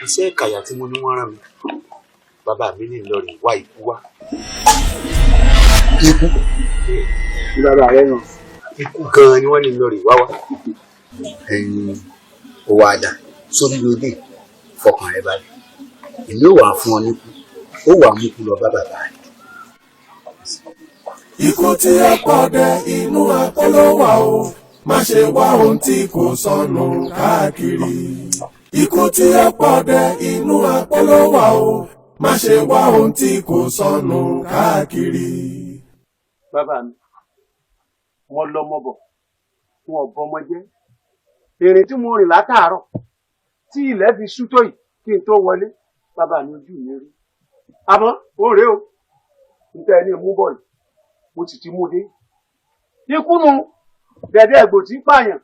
iṣẹ́ ìkàyà tí mo ní wọ́n rán mi bàbá mi ní Ìlọrin wá ikú wá. ikú bàbá rẹ nà. ikú gan-an ni wọ́n ní Ìlọrin wá wá. ẹyin owó àdá sórí lóde fọkàn rẹ balẹ̀ èmi ò wà fún ọ níkú ó wà mú kú lọ bá bàbá rẹ. ikú tí ó pọ̀ dé inú àpólò wà o má ṣe wá ohun tí kò sọnù káàkiri. Ikú tí ó pọ̀ dé inú àpólò wà o má ṣe wá ohun tí kò sọnù káàkiri. Bàbá mi wọ́n lọ́mọ bọ̀ wọn ò bọ́mọ jẹ́ ìrìn tí mo rìn látàárọ̀ tí ilẹ̀ fi ṣú tó yìí kí n tó wọlé bàbá mi ojú mi rí àmọ́ ó rèé o níta ẹni mú bọ̀ yìí mo sì ti mú dé ikú nu dẹ̀dẹ̀ ẹ̀gbò tí ń pààyàn.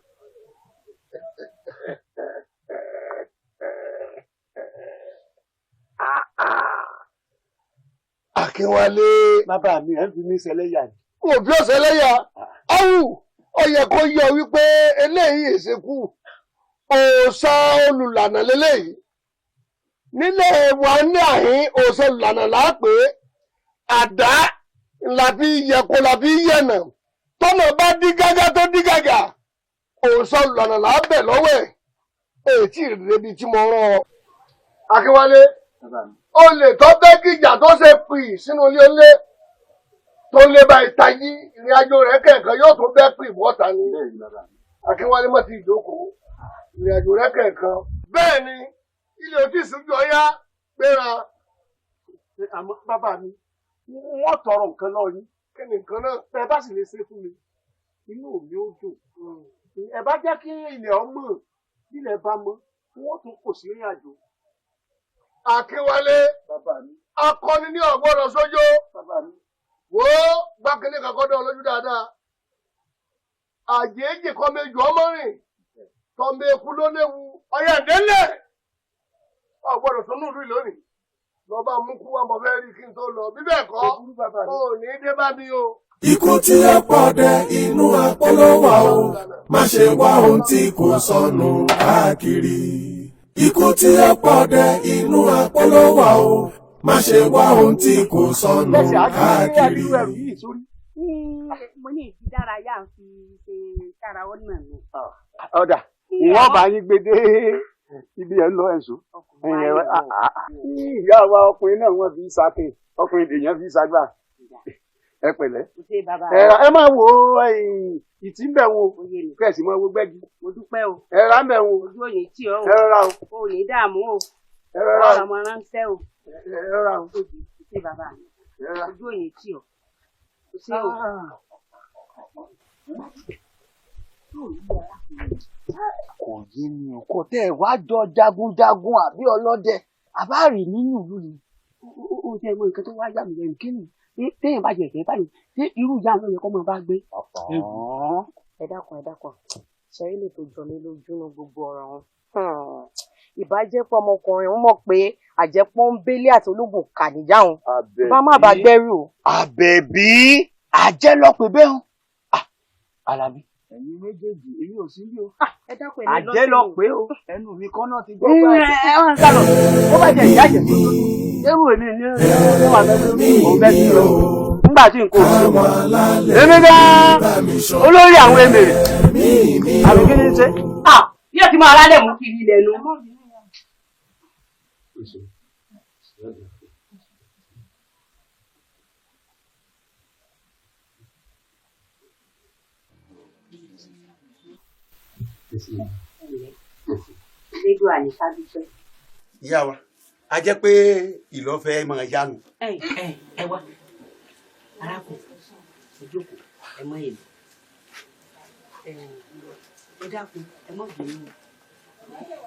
Akínwálé. Bàbá mi ẹ̀ ń fi mí ṣẹlẹ́yà ni. Kò bí ọ̀sẹ̀ lẹ́yà áwù ó yẹ kó yọ wípé eléyìí ìsìnkú òòṣà olùlànà lélẹ́yìí nílẹ̀ wa ní àhín òòṣà olùlànà láàpé àdá la fi yẹko la fi yẹnà tọ́nà bá dí gágá tó dí gàgà òòṣà olùlànà láàbẹ̀ lọ́wọ́ ẹ̀ ètí ìrèbi tí mo rán ọ. Akínwálé o lè tọ́ bẹ́gìjà tó ṣe pì sínú ilé olé tó lé bá ìtají ìrìn àjò rẹ̀ kẹ̀kẹ́ yóò tó bẹ́ pì bọ́ta ní Akínwálé mọ́ ti ìjókòó ìrìn àjò rẹ̀ kẹ̀kẹ́. Bẹ́ẹ̀ ni ilé òtí ìsúnjú ọyá gbéra. Àmọ́ bàbá mi wọ́n tọrọ nǹkan lọ yín. Kí ni nǹkan náà? Ẹ bá sì lè ṣe fún mi inú mi ó dùn. Ẹ bá jẹ́ kí ilẹ̀ ọmọ ilẹ̀ bá mọ́ wọ́n tún kò sí ìrìn àjò. Akínwálé akọni ní ọ̀gbọ́dọ̀ sójó. Wo gbàkínní kankan dán lójú dáadáa. Àjèjì kan méjì ọmọ rìn tọ́mọ eku ló léwu ọyẹ ìdẹ́lẹ̀. Ọ̀gbọ́dọ̀ sọ́nù ìlú lónìí. Lọ́ba mú kú wa mọ̀ fẹ́ rí kí n tó lọ. Bí bẹ́ẹ̀ kọ́, ò ní dé bá mi o. Ikú tí ó pọ̀ dé inú àpólò wà o má ṣe wá ohun tí kò sọnù káàkiri. Ikú tí ó pọ̀ dé inú àpólò wà o má ṣe wá ohun tí kò sọnù káàkiri. Mo ní ìdárayá ń fi ṣe kára ó nà ní. Ọ̀dà ìwọ́n bá yín gbé dé ibi ẹ̀ ń lọ ẹ̀sùn. Ìyá wa ọkùnrin náà wọ́n fi sáké ọkùnrin èèyàn fi ságbà. Ẹ pẹ̀lẹ́. Ẹ máa wo ìtì ń bẹ̀ wo kẹ̀sì máa wo gbẹ́gi. Mo dúpẹ́ o. Ẹ rà ń bẹ̀ wo. Ojú òye tí o. Ẹ rọra o. O lè dààmú o. Ẹ rọra o. Ọ̀rọ̀ ọmọ ránṣẹ́ o. Ẹ rọra o. Ṣé bàbá mi? Ojú òye tí o. Ṣé o? Kò yé mi ò kò tẹ́ ẹ̀ wá jọ jagunjagun àbí ọlọ́dẹ àbáàrí nínú ìlú ni. Ó jẹ́ ìmọ̀ nǹkan tó wá yà mí lẹ́nu kí ni téèyàn bá jẹ ìfẹ́ báyìí ṣé irú ìyá àwọn yẹn kọ́ máa bá gbé. Ẹ dákun ṣẹ́rí lè tó jọ mí lójú ní gbogbo ọ̀rọ̀ wọn. Ìbájẹ́pọ̀ ọmọkùnrin ń mọ̀ pé àjẹpọ̀ ń bélé àti ológun kà níjà wọn. Bá má bàa gbẹ́rù o. Àbẹ̀bí àjẹ́ lọ pé bẹ́ẹ̀ hàn. Alábí. Ẹ̀yin méjèèjì èyí ò sí bí o. Ẹ dákun àjẹ́ lọ pé o ẹnu mi kan náà ti gbọ́ báyìí. Ẹ wọ́n ń sálọ ó bá jẹ ìyá jẹ tó lójú. Ewu èmi ní wà lẹ́gbẹ̀ẹ́ òun bẹ́ẹ̀ ti lọ. Nígbà tí n kò sí ọmọ. Èmi gan-an olórí àwọn èmèrè. Àbí kí ni ṣe? Yóò ti máa rálẹ̀ mú kiri ilẹ̀ nu. Ìyá wa a jẹ́ pé ìlọ́fẹ́ máa yánu. Ẹ wá arákùnrin ìjókòó ẹ mọ èlò ẹ dákun ẹ mọ gbìyànjú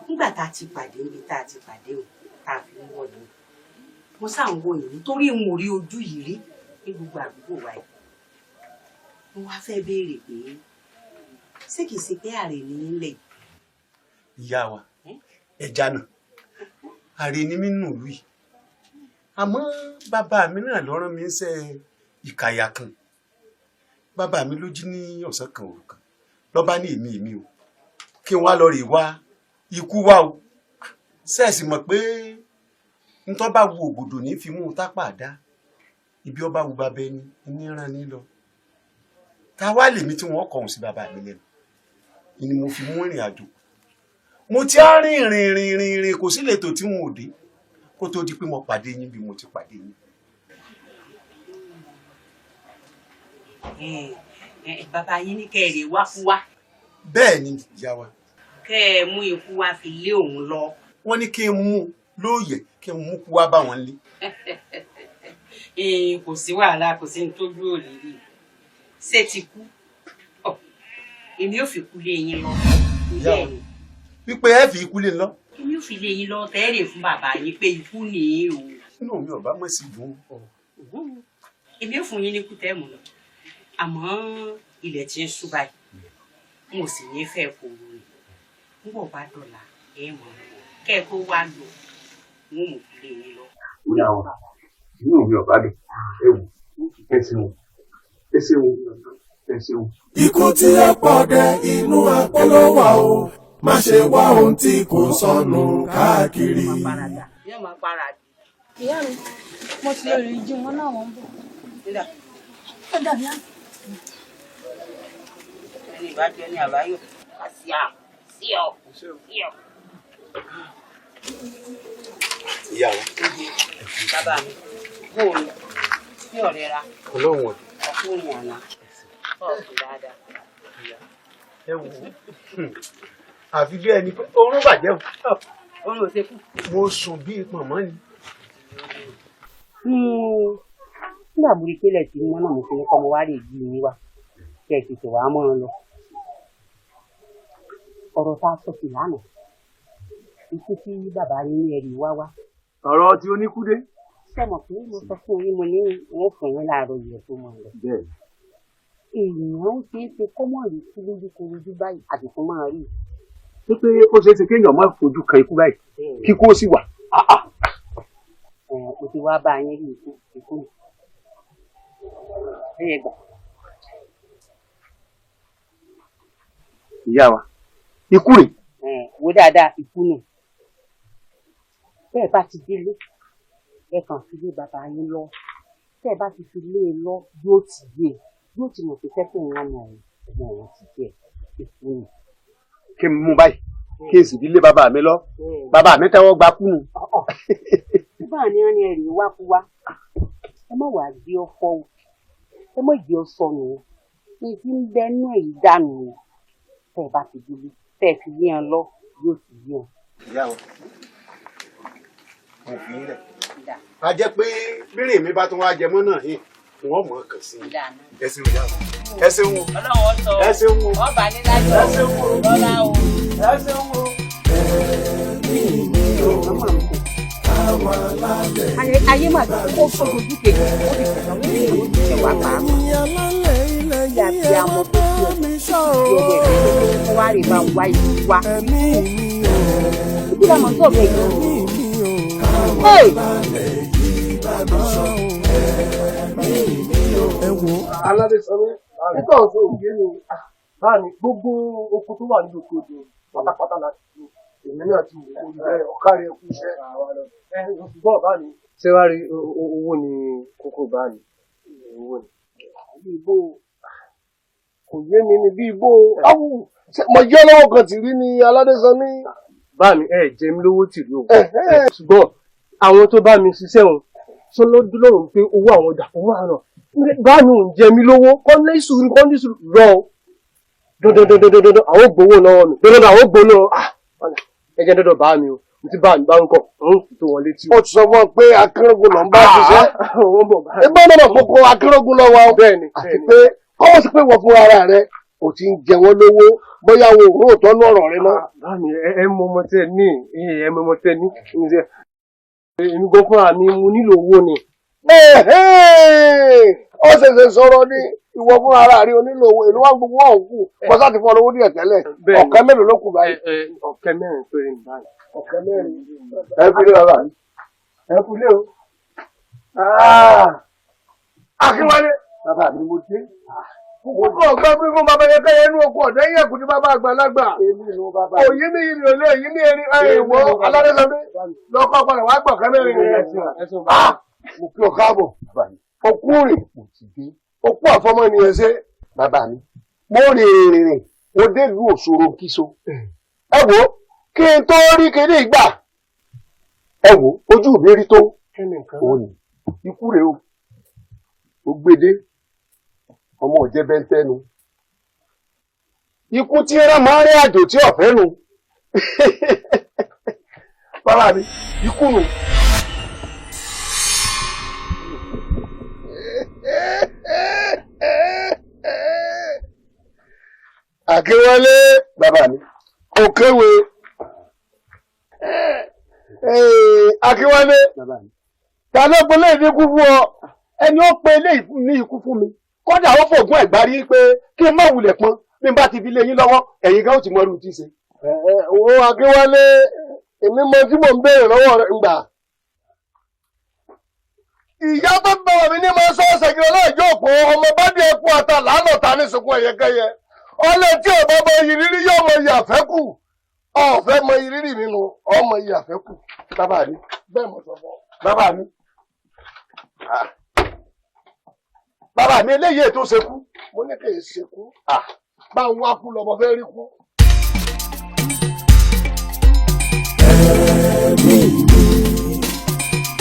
nígbà tá a ti pàdé níbi tá a ti pàdé o tá a fi ń wọlé mo sáà ń wo yìí nítorí n ò rí ojú yìí rí ní gbogbo àdúgbò wa yìí mo wá fẹ́ béèrè pé ṣé kìí ṣe pé ààrẹ ní nílẹ̀ yìí. Ìyá wa ẹja náà ààrẹ ní mí nù lùi àmọ́ bàbá mi náà ló rán mi ń ṣe ìkàyà kan bàbá mi ló jí ní ọ̀sán kan òru kan ló bá ní èmi o kí n wá lọ rè wá ikú wá o ṣẹ́ẹ̀sì mọ̀ pé ntọ́ bá wu ògòdò ní fi mú un tápà dá ibi ọba wu bàbá ẹni ní ràn ní lọ ta wá lèmi tí wọ́n kọ̀hún sí bàbá mi lẹ́nu ni mo fi mú ìrìn àjò mo ti á rìn kò sí lètò tí wọn ò dé kó tó di pé mo pàdé yín bí mo ti pàdé yín. bàbá yín ní kẹ́ ẹ wá fún wa. bẹ́ẹ̀ ni ìyá wa. kẹ́ ẹ mú ikú wa fi lé òun lọ. wọ́n ní kí n mú lóòyẹ̀ kí n mú kú wá bá wọn lé. kò sí wàhálà kò sí ní tójú òrìrì ṣé ti kú èmi ò fi kú lé yín lọ. wípé ẹ fi ikú lé lọ. èmi ò fi lé yín lọ tẹ́ẹ̀rẹ̀ fún bàbá yín pé ikú nìyí o. inú mi ò bá mọ̀ sí dùn. èmi ò fún yín ní kútẹ́ẹ̀mù lọ àmọ́ ilẹ̀ tí ń ṣú báyìí n ò sì ní fẹ́ kó o rè ń bọ̀ bá dọ̀là ẹ̀ mọ̀ kẹ́ ẹ tó wá lò ń mú kú lé yín lọ. ìyá wa inú mi ò bá dùn ẹ ṣeun ẹ ṣeun ẹ ṣeun. Ikú tí ẹ pọ̀ dẹ inú àpọ̀lọ́ wà o, má ṣe wá ohun tí kò sọnù káàkiri. Ìyá mi, mo ti lè rí jí wọn náà wọ́n ń bọ̀. Ó dàbí á. Ẹni ìbájú ẹni àbáyọ. Àṣìá, síọ̀, síọ̀. ìyá wa. Bàbá mi, bóòlù, sí ọ̀rẹ́ ra. ọlọ́run ọ̀. Ọkùnrin àná. Ọ̀sùn dáadáa. ẹ wò ó àfi bí ẹni pé oorun bàjẹ́ o. Oorun ò ṣe kú. mo sùn bí pọ̀nmọ́ ni. Nígbà burú kélẹ̀ tí wọ́n náà mo fi ní kọ́ mo wá lè jí mi wá kí ẹ tètè wàá mọ́ ọ lọ. Ọ̀rọ̀ tá a sọ sí lánàá ikú tí bàbá yín ní ẹ̀rí wá wá. ọ̀rọ̀ tí oníkúdé. Sẹ́mọ̀ pé mo sọ fún yín mo ní wọ́n fún yín láàárọ̀ ìyẹn tó mọ̀ lọ. bẹ́ẹ̀ Èèyàn ó ṣeé ṣe kọ́mọ̀ rí sí lójúkorojú báyìí àti fún máa rí. pé ó ṣeé ṣe kéèyàn má fojú kan ikú báyìí kíkó sì wà. Mo ti wá bá yín rí ikú nù. Bẹ́ẹ̀ gbà. ìyá wa ikú rè. Wo dáadáa ikú nù. Bẹ́ẹ̀ bá ti délé ẹ kàn fi lé bàbá yín lọ. Bẹ́ẹ̀ bá ti fi lé e lọ yóò ti yé yóò ti mọ̀ pé fẹ́fẹ́ ìran ọmọ òun ti jẹ́ ikú nù. kí n mú báyìí kí n sì fi lé bàbá mi lọ bàbá mi tẹ́wọ́ gba kú nù. Nígbà ní wọn ní ẹ̀rí wá kú wá ẹ má wàá gbé ọ fọ́ o ẹ má gbé ọ sọnù o ní ti ń bẹnu èyí dànù o tẹ́ ẹ bá ti délé tẹ́ ẹ fi lé ẹ lọ yóò ti yé ọ. ìyá wa mo fi ilẹ̀. a jẹ́ pé bírìn mi bá tún wá jẹ mọ́ náà yìí wọ́n mọ̀ ọ́ kàn sí i. ẹ ṣeun ìyá wa ẹ ṣeun o. Ọlọ́run sọ ẹ ṣeun o. ọba ní lájọ ẹ ṣeun o. lọ́la o. ẹ ṣeun o. Ayé mà ti kó fojú kejì ó ti tẹ̀sán ní ìlú ìṣẹ̀wá pàápàá. Ìyá bí amọ̀ tó fi ọmọ ẹ̀ kó wá rè bá wá ìlú wa. Ibi làmọ̀ tó bẹ̀ yìí. Ẹ wo aládé sọ pé nígbà ọ̀sẹ̀ òye ni báyìí gbogbo oko tó wà nínú òkèèdè pátápátá láti fi èmi náà ti wò ó bẹ́ẹ̀ ọ̀kárí ẹkú iṣẹ́ ṣùgbọ́n báyìí. Ṣé wàá rí owó ní kókó báyìí? Owó ni. Bí ibo kò yé mi ni bí ibo áwù mo jẹ́ lọ́wọ́ kan tì rí ni aládé sọ ní. Báyìí jẹ mí lówó tì rí o. Ṣùgbọ́n àwọn tó bá mi ṣiṣẹ́ wọn tó lọ́dún lọ́rùn pé owó àwọn ọjà owó àrùn báàmì ò ń jẹ mí lówó kọ́ńdé sùúrù rọ dandandandandandan àwọn gbowó lọ́wọ́ mi dandandan àwọn gbowó lọ́wọ́ ẹjẹ dandan bá mi o mo ti bá mi bá ń kọ tó wọn létí. ó ti sọ fún ọ pé akérògùn ló ń bá ṣiṣẹ́ ẹgbẹ́ náà kókó akérògùn lọ́wọ́ àti pé kọ́mọ̀ sí pé wọ́n fún ara rẹ ò ti ń jẹ wọ́n lówó bóyá wo òwúrò tọ́nú ọ̀rọ̀ rẹ náà. báàmì ẹ mọ ọmọ tẹ ní ẹ mọ ọmọ tẹ ní èmi gbọ́ fúnra mi mo nílò owó ni. ó ṣẹ̀ṣẹ̀ sọ̀rọ̀ ní ìwọ fúnra ara rí onílò owó èlò wà gbogbo ọ̀hún kù kọ́sá ti fọ́ lówó díẹ̀ tẹ́lẹ̀ ọ̀kẹ́ mélòó ló kù báyìí. ọ̀kẹ́ mẹ́rin péré ní báyìí. ọ̀kẹ́ mẹ́rin. ẹ kú lé bàbá mi. ẹ kú lé o. Akínwálé. bàbá mi mo dé. Kókó ọ̀gbọ́n pé fún bàbá yẹn kẹ́yẹ inú oko ọ̀dẹ́ yẹn kù ní bàbá àgbàlagbà. Òyí ní ìrìn òlé èyí ní erin ìwọ alárẹ́sọ̀mí lọ́kọ́ padà wá gbọ̀ kẹ́mẹ́rin rẹ̀. Mo kí ọ káàbọ̀. Okú rìn. Okú àfọmọ́ ènìyàn ṣe. Bàbá mi. Mo rìn. Mo dé ìlú Òṣòro kíso. Ẹ wo kí n tó rí kéde ìgbà. Ẹ wo ojú mi rí tó. Òní ikú rèé o. Ó gbédé. ọmọ òjẹ́ bẹ́ńtẹ́nu ikú tí rán máa ń rí àjò tí ọ̀fẹ́ nu bàbá mi ikú nu. Àkéwálé bàbá mi òkèwé Àkéwálé ta ló pe léyìí ní ikú fún ọ ẹni ó pe léyìí ní ikú fún mi kódà ó fògùn ẹ̀gbárí pé kí n má wulẹ̀ pọn bí n bá ti fi lé yín lọ́wọ́ ẹ̀yin gan ó ti mọ irú tí ń ṣe. Owó Àkéwálé èmi mọ tí mò ń béèrè lọ́wọ́ rẹ̀ ń gbà. Ìyá tó bẹ̀rẹ̀ mi ní máa sọ ṣèkìrì LAYJO òpó ọmọ bá dé ẹkú ata làánà ta ní sunkún ẹ̀yẹkẹ́yẹ. Ọlẹ́ tí ò bá mọ iyì rírí yóò mọ iyì àfẹ́kù. Ọ̀fẹ́ mọ iyì rírí mi nu ọmọ iyì àfẹ́kù. Bàbá mi bẹ́ẹ̀ mọ̀ sọ́fọ́. bàbá mi bàbá mi eléyìí ètò ṣekú. Mo ní kì í ṣekú. Bá ń wá kú lọ́mọ fẹ́ rí kú.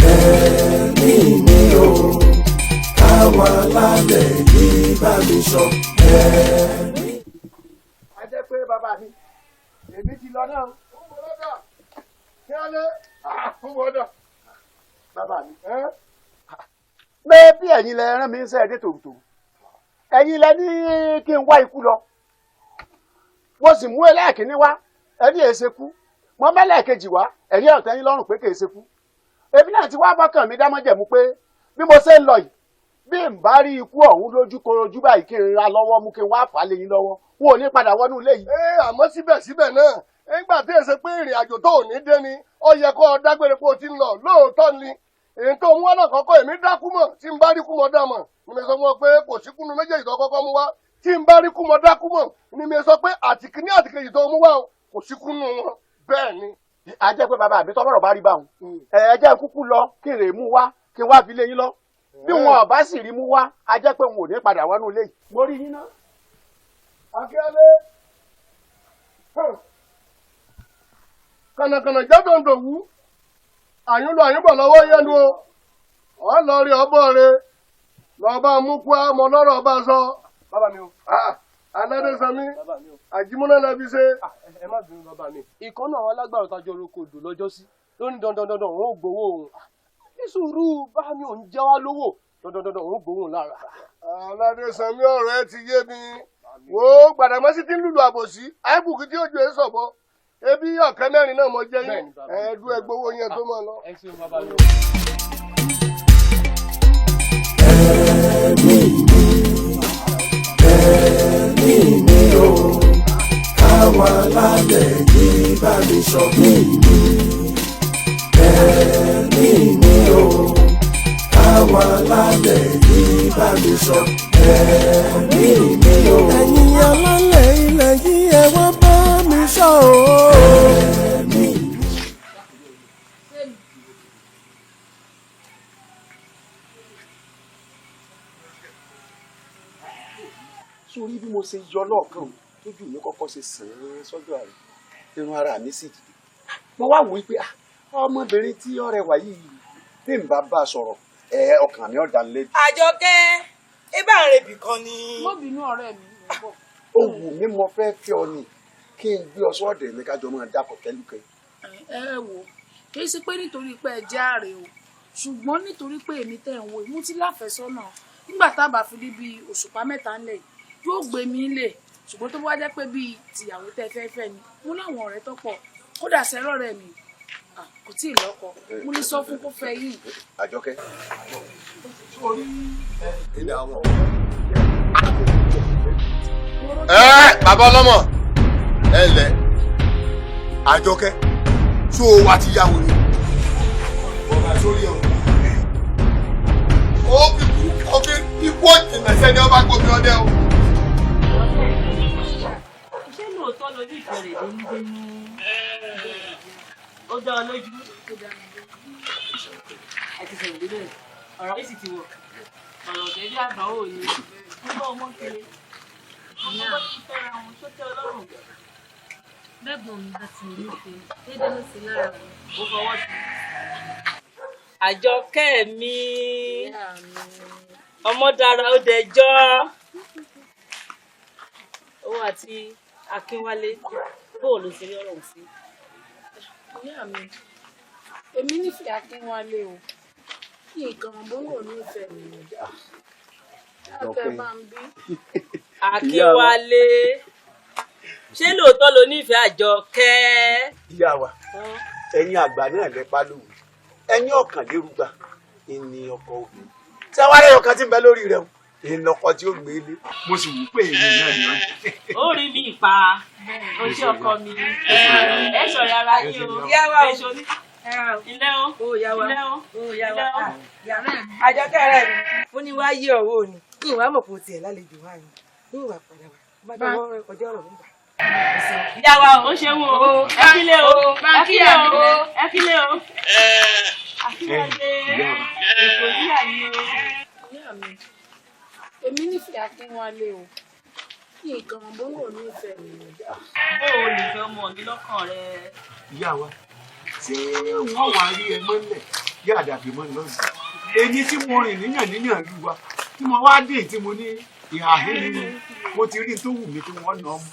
Ẹ̀mí mi o, àwọn alálẹ̀ yìí bá mi sọ ẹ̀mí. A jẹ́ pé bàbá mi, èmi ti lọ náà. Fún bọ́dọ̀, kí á lé, fún bọ́dọ̀. Bàbá mi bẹ́ẹ̀ bí ẹ̀yin lẹ rán mi ń sẹ́ ẹ̀dẹ́ tòótọ́ ẹ̀yin lẹ ní kí n wá ikú lọ mo sì mú ẹlẹ́ẹ̀kíní wá ẹni èsè kú mo mẹ́lẹ́ẹ̀kejì wá ẹ̀yin ọ̀tẹ́yìn lọ́rùn pé kì í ṣe kú èmi náà ti wá bọ́kàn mi dámọ́jẹ̀mú pé bí mo ṣe ń lọ yìí bí n bá rí ikú ọ̀hún lójú korojú báyìí kí n ra lọ́wọ́ mú kí n wá fà á lé yín lọ́wọ́ wọn ò ní padà wọnú ilé yìí. Àmọ́ síbẹ̀síbẹ̀ náà nígbà tí èsè pé ìrìn àjò tó ò ní dé ni ó yẹ kó o dágbére pé o ti ń lọ lóòótọ́ ni èyí tó mú wá náà kọ́kọ́ èmi dákú mọ̀ tí n bá rí kú mọ̀ dá mọ̀ ni mi sọ fún ọ pé kò sí kúnnu méjèèjì tó kọ́kọ́ mú wá tí n bá rí kú mọ̀ dákú mọ̀ ni mi sọ pé àtìkíní àtìkejì tó mú wá kò sí kúnnu wọn bẹ́ẹ̀ ni. A jẹ́ pé bàbá mi tọ́mọ̀rọ̀ bá rí báwọn ẹ jẹ́ kúkú lọ kí n rè mú wá kí n wá fi lé yín lọ bí wọn ò bá sì rí mú wá a jẹ́ pé wọn ò ní padà wọnú ilé yìí. Mo rí yín náà. Akíálé kànàkànà jẹ́ dòǹdò wú àyúnlò àyúnbọ̀ lọ́wọ́ yẹnu o wọ́n lọ rí ọbọ̀ rẹ lọ́ba mú kú ọmọ lọ́rọ̀ ọba sọ. Bàbá mi o. Aládésàmí àjímúná lẹbi ṣe. Ẹ má bínú bàbá mi. Ìkan náà alágbára tajọ orúkọ odò lọ́jọ́ sí ló ní dandan òun ò gbowó òun. Ní sùúrù bá mi ò ń jẹ́ wá lówó dandan òun ò gbowó òun lára. Aládésàmí ọ̀rọ̀ ẹ ti yé mi. Wo Gbàdàmọ́sí tí ń lùlù àbòsí àìbùkù tí òjò ẹ sọ̀bọ. Ebi ọ̀kẹ́ mẹ́rin náà mo jẹ́ yín. Ẹ̀ẹ́dú ẹgbowó yẹn tó mọ̀ lọ. Ẹ ṣeun bàbá mi. Ẹ̀mí mi o, àwọn alálẹ̀ yìí bá mi sọ mí. Ẹ̀mí mi o, àwọn alálẹ̀ yìí bá mi sọ ẹ̀mí mi o. Ẹ̀yin alálẹ̀ ilẹ̀ yìí ẹ wá bá mi sọ ẹ̀mí. Sórí bí mo ṣe yọ lọ́ọ̀kan tójú mi kọ́kọ́ ṣe sàn án sọ́jọ́ rẹ̀ irun ara mi sì dìde. Mo wá wò ó pé ọmọbìnrin tí ó rẹwà yìí bí n bá bá a sọ̀rọ̀ ọkàn mi ò dá lé. Àjọkẹ́ ẹ bá ń rebì kan ni. Mo bínú ọ̀rẹ́ mi. Ó wù mí mo fẹ́ fẹ́ ọ ni kí n gbé ọ sọ́ọ̀dẹ̀ mi kájọ máa dákọ̀ kẹ́lùkẹ́. Ẹ wò kì í ṣe pé nítorí pé ẹ jẹ́ àrè o ṣùgbọ́n nítorí pé èmi tẹ̀ ń wo ìmú tí láfẹ̀sọ́nà nígbà tá a bá fi rí bíi òṣùpá mẹ́ta ńlẹ̀ yóò gbé mi lè ṣùgbọ́n tó bá jẹ́ pé bíi tìyàwó tẹ́ fẹ́ fẹ́ ni mo láwọn ọ̀rẹ́ tó pọ̀ kódà sẹ́rọ̀ rẹ̀ mi kò tí ì lọ́kọ mo ní sọ fún kó fẹ́ yìí. Àjọkẹ́. Bàbá ọlọ́mọ ẹ lẹ Àjọkẹ́ tó o wá ti yáwó ni ọba sórí ẹ ó fi ikú ìjìnlẹ̀ sẹ́ni ọba gbòmí ọdẹ o. Ṣé lóòótọ́ lójú ìfẹ́ rẹ̀ dénúdénú? Ó dá ọ lójú. Ẹ ti sọ̀rọ̀ débẹ̀. Ọ̀rọ̀ yìí sì ti wọ̀. Ọ̀rọ̀ tẹ̀lé àgbà ò ní. Nígbà ọmọ kiri. Ọmọ bá ti fẹ́ra wọn tó tẹ́ ọlọ́run. Bẹ́gbọ̀n mi bá ti nífẹ̀ẹ́, dédé ló ti lára wọn. Ó fọwọ́ sí. Àjọkẹ́ mi. Ọmọ dára ó dẹjọ́. Owó àti Akínwálé bóò ló ṣe rí ọ̀rọ̀ sí. Ìyá mi, èmi nífẹ̀ẹ́ Akínwálé o. Kí nǹkan bóyá ò nífẹ̀ẹ́ mi ò dá. Láfẹ́ bá ń bí. Akínwálé. Ṣé lóòótọ́ lo nífẹ̀ẹ́ Àjọkẹ́? Ìyá wa, ẹ̀yin àgbà náà lẹ́pà lóhùn. Ẹni ọ̀kànlérúgba ni ọkọ obìnrin. Tí a wá rẹ̀ ọkàn tí ń bẹ lórí rẹ̀ o, ìnà ọkọ tí ó gbé lé. Mo sì wù pé èmi náà ni wọ́n. Ó rí mi ìpa. O ṣé ọkọ mi. Ẹ ṣọ̀rẹ́ ara yín o. Ìyá wa o. Ilé o. O ìyá wa. Ilé o. O ìyá wa. Àjọkẹ́ rẹ̀ mi. Ó ní wá yí ọ̀wọ́ òní. Kí ìwà mọ̀ kó tiẹ̀ lálejò wá ni. Ní ìwà padà wá. Bá jọ wọ́n kọjá ọ̀rọ̀ nígbà. Ìyá wa o ṣe wò ó. Ẹ kílé o. Ẹ kílé o. Ẹ kílé o. Akínwálé. Ètò yíyà yín o. Ìyá mi, èmi nífẹ̀ẹ́ Akínwálé o. Kí nǹkan bóyá ò nífẹ̀ẹ́ mi ò dá. Ó ò lè fẹ́ ọmọ mi lọ́kàn rẹ. Ìyá wa, ṣé wọ́n wá rí ẹ mọ́lẹ̀ yá àdàbí mọ́ lọ́nà? Èyí tí mo rìn níyàn lù wa, tí mo wá dé tí mo ní ìhà nínú, mo ti rí tó wù mí tí wọ́n nà ọmọ.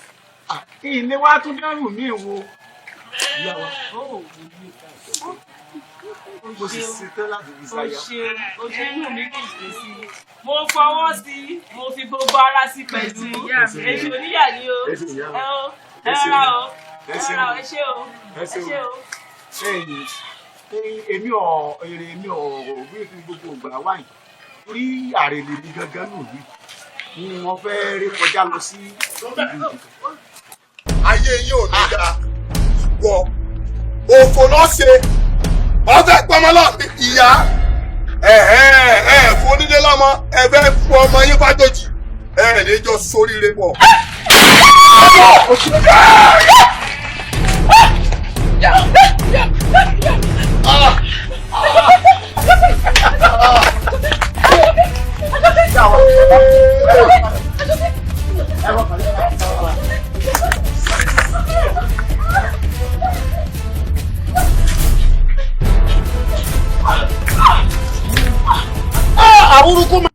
Ilé wa tún dárò mí wo. Ìyá wa, mo sì ṣetán láti fi sáyà. O ṣe inú mi kì í ṣe sí i. Mo fọwọ́ sí i, mo fi gbogbo ara sí pẹ̀lú. Èṣù oníyà ni o. Ẹ rárá o. Ẹ rárá o. Ẹ ṣé o. Ẹ ṣé o. Èmi ò wí fún gbogbo ìgbà wáyé. Orí àrèlè mi gangan nù wí. Wọ́n fẹ́ rí kọjá lọ sí ìlú. Ayé yóò ní dáa. Wọ òfò lọ́sẹ̀. Ọ̀fẹ́ pọmọlọ́ ìyá. Fún onílé lọ́mọ. Ẹ fẹ́ fún ọmọ yín fájòjì. Lè jọ sóríire pọ̀. Àwùrúkú ma.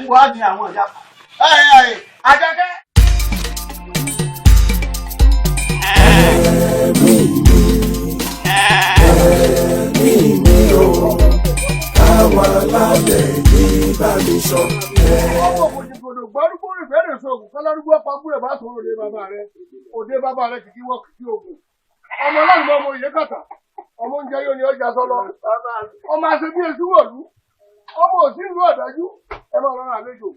Wá ní àwọn ìyá. Àjọkẹ́. Ẹ̀mí mi o, àwọn alálẹ̀ yìí bá mi sọ. Ọmọ kòtìkòtò gbárùkù ìfẹ́rẹ̀ sọ̀gùn kọ́lárúgbó pàgbúrẹ̀ bá sọ̀rọ̀ òde bàbá rẹ̀. Òde bàbá rẹ̀ kìkì wọ́ kìkì ògùn. Ọmọ náà ní ọmọ ìyẹ́ kàtà. Ọmọ oúnjẹ yóò ní ọjà sọ́lọ. Ọmọ àṣẹ bí èsì wọ̀lú. Ọmọ òsì ìlú ọ̀dájú. Ẹ máa rọra àlejò.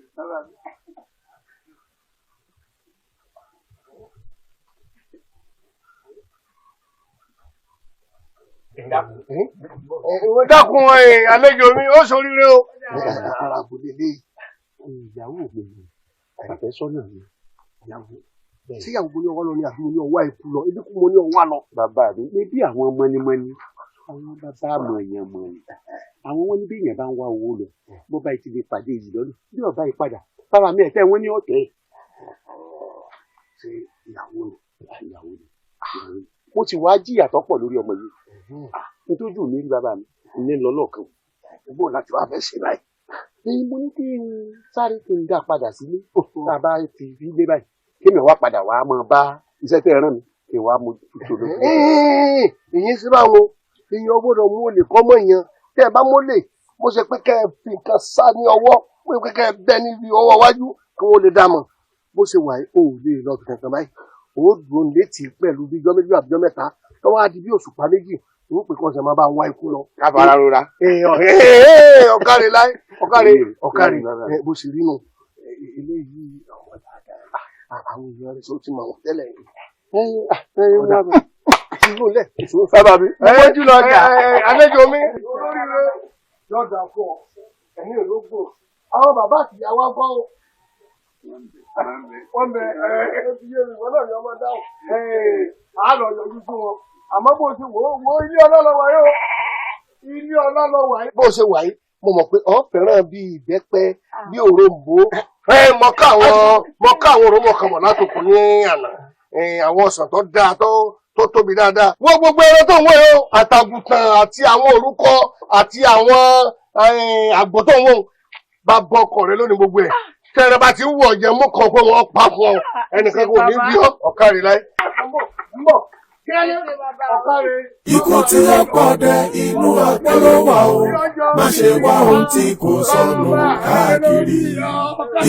Dákun àlejò mi, ó ṣoríire o. Ìyàwó mi ni àfẹ́sọ́nà mi. Ṣé ìyàwó mo ní ọwọ́ lọ ní àbí mo ní ọwọ́ àìkú lọ? Ebi kú mo ní ọwọ́ àlọ. Bàbá mi ní bí àwọn mọ́nímọ́ní, àwọn bàbá mọ̀ọ́yàn mọ̀ọ́yàn. Àwọn wọn ní bí èèyàn bá ń wá owó lọ, bó bá ti lè pàdé yìí lọ́nà, bí ọba yìí padà, bàbá mi ẹ̀tẹ́ wọn ní ọ̀tẹ̀. Ṣé ìyàwó ni? Mo ti wá jìyà tó pọ̀ lórí ọmọ yìí. Nítorí mi rí bàbá mi, ilé lọ lọ́ọ̀kan. Bó láti wá fẹ́ ṣe báyìí. Ní mo ní kí n sáré kí n dá padà sílé. Tá a bá ti fi lé báyìí, kí mi wá padà wá máa bá iṣẹ́ tẹ́ ẹ rán mi, kí n wá mójútó lójú. Ìyẹn sí báwọn èèyàn gbọ́dọ̀ mú olè kọ́ mọ́ yẹn. tẹ́ ẹ bá mólè bó ṣe pé kẹ́ ẹ fi nǹkan sá ní ọwọ́ bó ṣe pé kẹ́ ẹ bẹ́ níbi ọwọ́ wájú kí wọ́n lè dá mọ̀ bó ṣe wà ó lè lọ fi kankan báyìí ó dùn létí pẹ̀lú bí jọ́ méjì àbíjọ́ mẹ́ta tọ́wọ́ á di bí òṣùpá méjì ó pè kọ́ ọ̀sẹ̀ máa bá wá ikú lọ. káfàárà rora. ọ̀kàrẹ̀ láì ọ̀kàrẹ̀ bó ṣe rí nù eléyìí àwọn èèyàn rẹ̀ sọ ti mọ̀ wọ́n tẹ́lẹ̀ bàbá mi mo jù lọ jà. àlejò mi olóríire lọ́dà fún ọ ẹ̀yìn ológbò àwọn bàbá àtìyàwó gbọ́ wọ́n bẹ wọ́n náà ní ọmọ dáhùn á lọ yọjú fún wọn àmọ́ bó ṣe wò ó ilé ọlọ́lọ́wọ́ yóò ilé ọlọ́lọ́wọ́ yìí. bó ṣe wà yìí mo mọ̀ pé ọ fẹ́ràn bíi ìbẹ́pẹ bíi òrombó mọ̀ká àwọn òrombó kan mọ̀ látòkù ní àná àwọn ọ̀sán tó dáa tó tóbi dáadáa. wọ́n gbogbo ẹran tó ń wọ̀ yóò àtàgùtàn àti àwọn orúkọ àti àwọn àgbò tó ń wọ̀ bá bọ́ ọkọ rẹ lónìí gbogbo ẹ̀ tẹ́rẹ bá ti ń wọ̀ jẹ́ mú kan pé wọ́n pa fún ọ ẹnìkan kò ní bí ọ̀kárí láì. Ikú tí ó pọ̀ dé inú àpérò wà o, má ṣe wá ohun tí kò sọnù káàkiri.